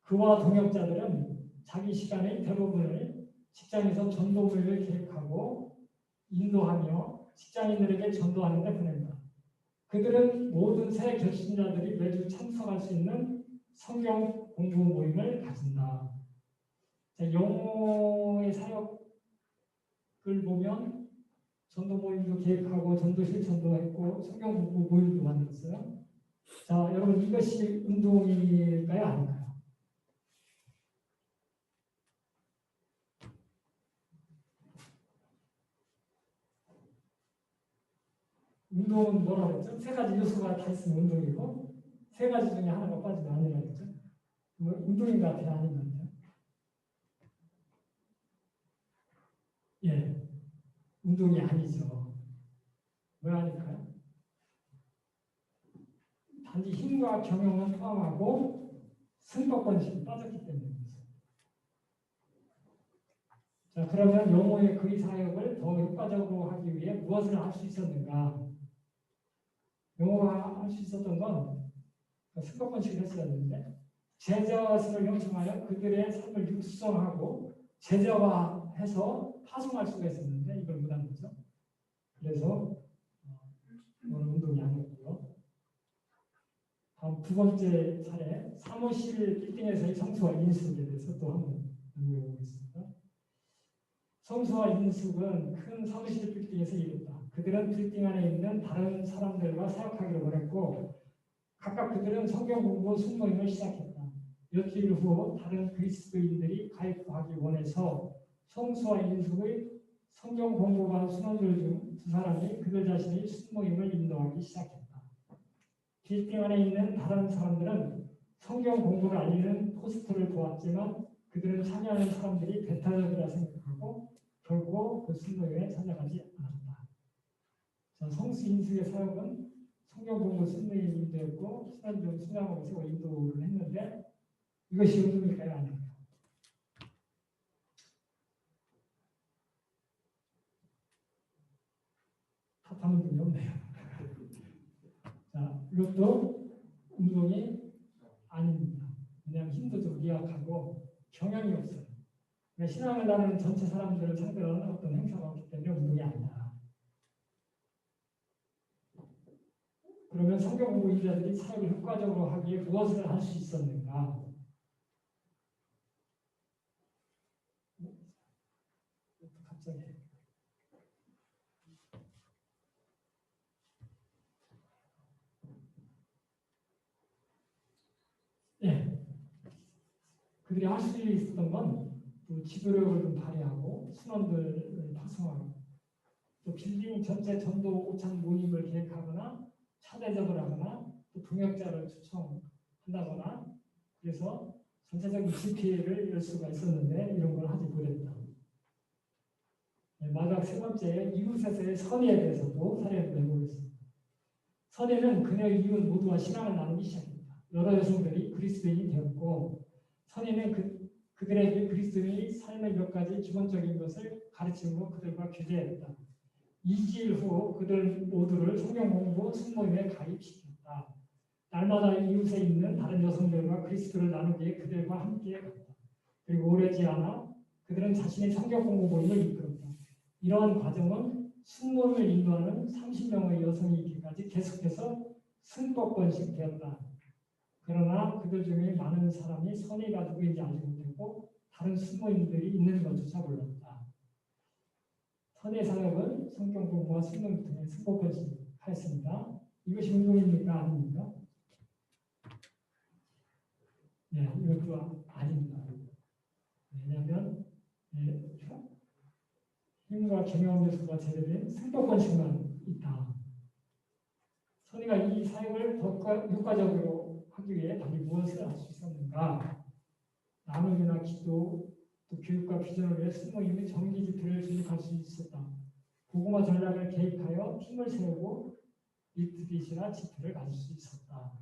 그와 동역자들은 자기 시간의 대부분을 직장에서 전도 모임을 계획하고 인도하며 직장인들에게 전도하는 데 보낸다. 그들은 모든 새 결신자들이 매주 참석할 수 있는 성경 공부 모임을 가진다. 자, 영어의 사역을 보면 전도 모임도 계획하고 전도 실천도 했고 성경 공부 모임도 만들었어요. 자, 여러분 이것이 운동일까요? 아닐까요? 운동은 뭐라고 했죠? 세 가지 요소가 다 있으면 운동이고 세 가지 중에 하나가 빠지면 아니라고 했죠. 뭐 운동인 것 같아요? 아닌 것 같아요? 예, 운동이 아니죠. 왜 아닐까요? 단지 힘과 경영은 포함하고 승법권식이 빠졌기 때문입니다. 자, 그러면 영호의 그 사역을 더 효과적으로 하기 위해 무엇을 할 수 있었는가? 영호가 할 수 있었던 건 승법권식을 했었는데 제자수를 형성하여 그들의 삶을 육성하고 제자화해서 파송할 수가 있었는데 이걸 못한 거죠. 그래서 이건 운동이 아니었고요. 다음 두 번째 사례, 사무실 빌딩에서의 성수와 인숙에 대해서 또 한번 연구해보겠습니다. 성수와 인숙은 큰 사무실 빌딩에서 일했다. 그들은 빌딩 안에 있는 다른 사람들과 사역하기를 원했고 각각 그들은 성경 공부 순모임을 시작했다. 며칠 후 다른 그리스도인들이 가입하기 원해서 성수와 인숙의 성경 공부반 순원들 중 두 사람이 그들 자신의 순모임을 인도하기 시작했다. 빌딩 안에 있는 다른 사람들은 성경 공부를 알리는 포스터를 보았지만 그들은 참여하는 사람들이 배타적이라 생각하고 결코 그 순모임에 참여하지 않았다. 자, 성수 인숙의 사역은 성경 공부 순모임 인도였고 신앙적 순양하고 세워 인도를 했는데 이것이 운동일까요? 아닙니까? 탓하는 분이 없네요. 자, 이것도 운동이 아닙니다. 그냥 힘도 좀 미약하고 경향이 없어요. 그러니까 신앙을 나누는 전체 사람들을 상대로 하는 어떤 행사가 없기 때문에 운동이 아니다. 그러면 성경 공부 인자들이 사역을 효과적으로 하기에 무엇을 할 수 있었는가? 갑자기 네. 그들이 할 수 있었던 건 또 지도력을 좀 발휘하고 순원들을 파송하고 또 빌딩 전체 전도 오찬 모임을 계획하거나 차대접을 하거나 또 동역자를 초청한다거나 그래서 전체적인 집회를 열 수가 있었는데 이런 걸 하지 못했다. 네, 마지막 세 번째 이웃에서의 선의에 대해서도 사례를 내보겠습니다. 선의는 그녀의 이웃 모두와 신앙을 나누기 시작했다. 여러 여성들이 그리스도인이 되었고 선의는 그들에게 그리스도인의 삶의 몇 가지 기본적인 것을 가르침으로 그들과 교제했다. 2주일 후 그들 모두를 성경 공부 순모임에 가입시켰다. 날마다 이웃에 있는 다른 여성들과 그리스도를 나누기에 그들과 함께 갔다. 그리고 오래지 않아 그들은 자신의 성경 공부 모임을 이끌었다. 이러한 과정은 순모임을 인도하는 30명의 여성이 있기까지 계속해서 승법권식 되었다. 그러나 그들 중에 많은 사람이 선의가 누구인지 알지 못했고 다른 순모임들이 있는 것조차 몰랐다. 선의 사역은 성경 공부와 순모임 등의 승법권식 하였습니다. 이것이 운동입니까? 아닙니까? 네, 이것도 아닙니다. 왜냐하면 힘과 경영 요소가 제대로된 승법권식만 있다. 선의가 이 사역을 더 효과적으로 하기 위해 단지 무엇을 할 수 있었는가? 나눔이나 기도, 또 교육과 비전을 위해 순모임의 정기 집회를 진행할 수 있었다. 고구마 전략을 계획하여 팀을 세우고 리트빗이나 지표를 가질 수 있었다.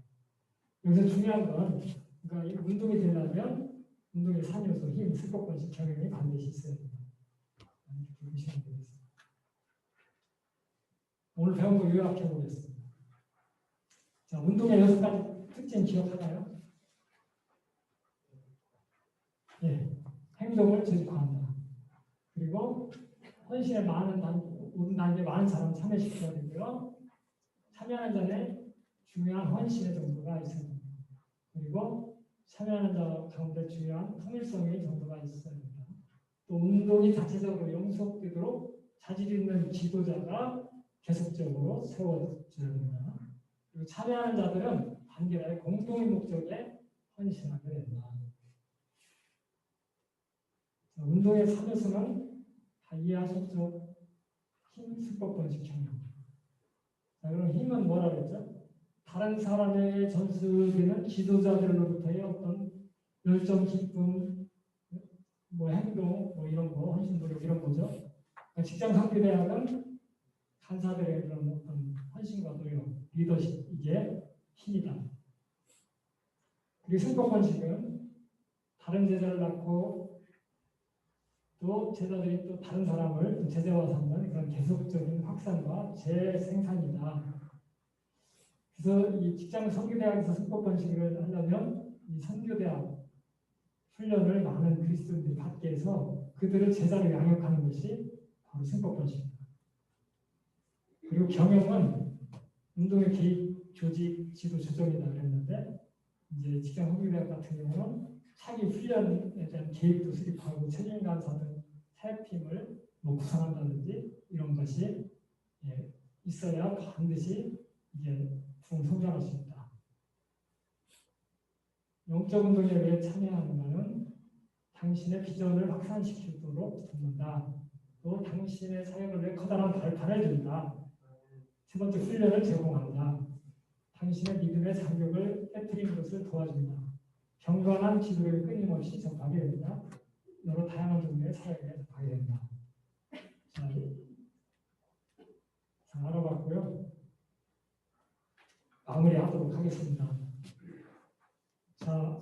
여기서 중요한 건 그러니까 이 운동이 되려면 운동의 3요소 힘, 승법권식, 경영이 반드시 있어야 된다. 이렇게 보시면 되겠습니다. 오늘 배운 거 요약해 보겠습니다. 자, 운동의 6가지 특징 기억하나요? 예, 행동을 조직화한다. 그리고 헌신에 모든 단계에 많은 사람을 참여시켜야 되고요. 참여하는 자에 중요한 헌신의 정도가 있어야 됩니다. 그리고 참여하는 자 가운데 중요한 통일성의 정도가 있어야 됩니다. 또 운동이 자체적으로 영속되도록 자질 있는 지도자가 계속적으로 세워져야 됩니다. 그리고 참여하는 자들은 단결하여 공동의 목적에 헌신하게 된다. 자, 운동의 3요소는 이해하셨죠? 힘, 수법, 번식, 경영. 자, 그럼 힘은 뭐라 그랬죠? 다른 사람에게 전수되는 지도자들로부터의 어떤 열정, 기쁨, 뭐 행동, 뭐 이런 거, 헌신, 노력 이런 거죠. 그러니까 직장 선교대학은 간사들의 그런 어떤 헌신과 노력, 리더십 이게 힘이다. 그리고 승법 번식은 다른 제자를 낳고 또 제자들이 또 다른 사람을 또 제자와 삼는 그런 계속적인 확산과 재생산이다. 그래서 이 직장 선교대학에서 승법 번식을 하려면 이 선교대학 훈련을 많은 그리스도인들이 받게 해서 그들을 제자로 양육하는 것이 바로 승법 번식입니다. 그리고 경영은 운동의 개입, 조직, 지도, 조정이다 그랬는데 이제 직장 선교대학 같은 경우는 차기 훈련에 대한 개입도 수립하고 책임 강사 등 사역팀을 뭐 구성한다든지 이런 것이 있어야 반드시 이게 성장할 수 있다. 영적 운동에 왜 참여하는가는 당신의 비전을 확산시키도록 돕는다. 또 당신의 사역을 위해 커다란 발판을 준다. 세 번째, 훈련을 제공한다. 당신의 믿음의 장벽을 깨뜨리는 것을 도와준다. 경건한 지도를 끊임없이 접하게 된다. 여러 다양한 종류의 사역에 접하게 된다. 자, 알아봤고요. 마무리하도록 하겠습니다. 자,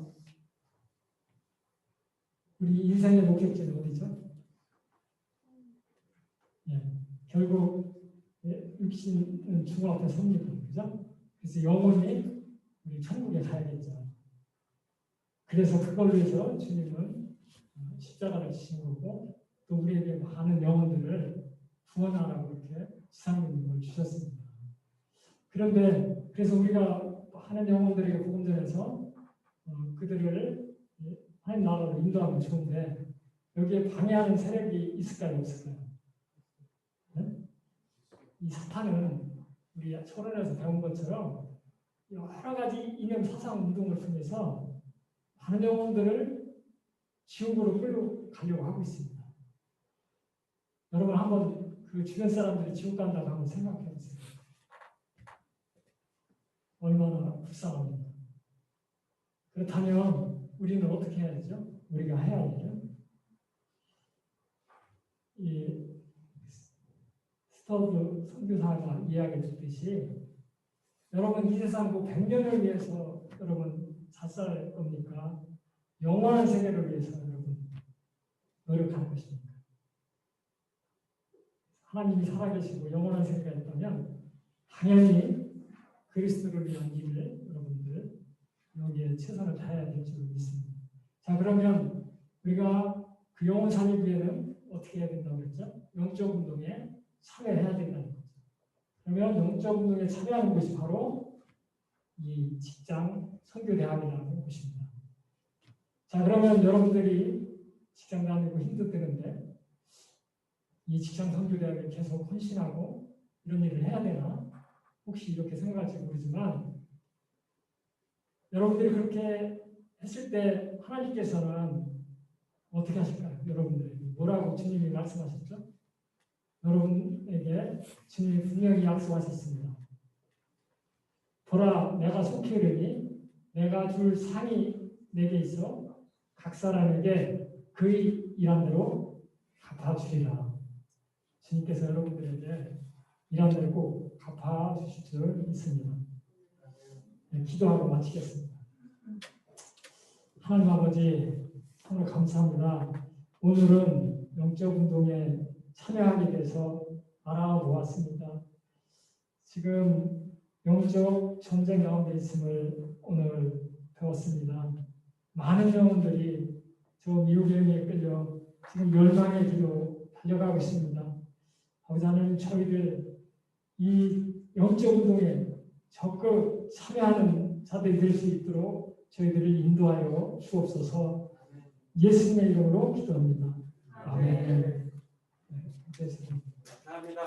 우리 인생의 목적지는 어디죠? 결국 육신은 죽음 앞에 섭니다. 그죠? 그래서 영혼이 우리 천국에 가야겠죠. 그래서 그걸 위해서 주님은 십자가를 지신 거고 또 우리에게 많은 영혼들을 구원하라고 이렇게 지상명령을 주셨습니다. 그런데 그래서 우리가 하는 영혼들에게 복음 전해서 그들을 하나님 나라로 인도하면 좋은데 여기에 방해하는 세력이 있을까요? 없을까요? 네? 이 사탄은 우리 초론에서 배운 것처럼 여러 가지 이념 사상 운동을 통해서 많은 영혼들을 지옥으로 끌려가려고 하고 있습니다. 여러분 한번 그 주변 사람들이 지옥 간다고 한번 생각해 보세요. 얼마나 불쌍합니까? 그렇다면 우리는 어떻게 해야 되죠? 우리가 해야 할 일은 이 스터드 선교사가 이야기해 줬듯이 여러분 이 세상 뭐 100년을 위해서 여러분 잣살 겁니까? 영원한 세계를 위해서 여러분 노력할 것입니까? 하나님이 살아계시고 영원한 세계가 있다면 당연히 그리스도를 위한 일을 여러분들 여기에 최선을 다해야 될 줄 믿습니다. 자, 그러면 우리가 그 영혼 살리기 위해는 어떻게 해야 된다고 그랬죠? 영적 운동에 참여해야 된다는 거죠. 그러면 영적 운동에 참여하는 것이 바로 이 직장 선교대학이라는 곳입니다. 자, 그러면 여러분들이 직장 다니고 힘들다는데 이 직장 선교대학에 계속 헌신하고 이런 일을 해야 되나? 혹시 이렇게 생각할지 모르지만 여러분들이 그렇게 했을 때 하나님께서는 어떻게 하실까요? 여러분들에게 뭐라고 주님이 말씀하셨죠? 여러분에게 주님이 분명히 약속하셨습니다. 보라, 내가 속히 이르니 내가 줄 상이 내게 있어 각 사람에게 그의 일한 대로 갚아주리라. 주님께서 여러분들에게 이런 데를 꼭 갚아주실 줄 믿습니다. 네, 기도하고 마치겠습니다. 하나님 아버지 정말 감사합니다. 오늘은 영적 운동에 참여하게 돼서 알아보았습니다. 지금 영적 전쟁 가운데 있음을 오늘 배웠습니다. 많은 영혼들이 저 미혹의 영에 끌려 지금 멸망의 길로 달려가고 있습니다. 아버지 하나님, 저희들 이 영적 운동에 적극 참여하는 자들이 될 수 있도록 저희들을 인도하여 주옵소서. 예수님의 이름으로 기도합니다. 아멘. 네, 감사합니다.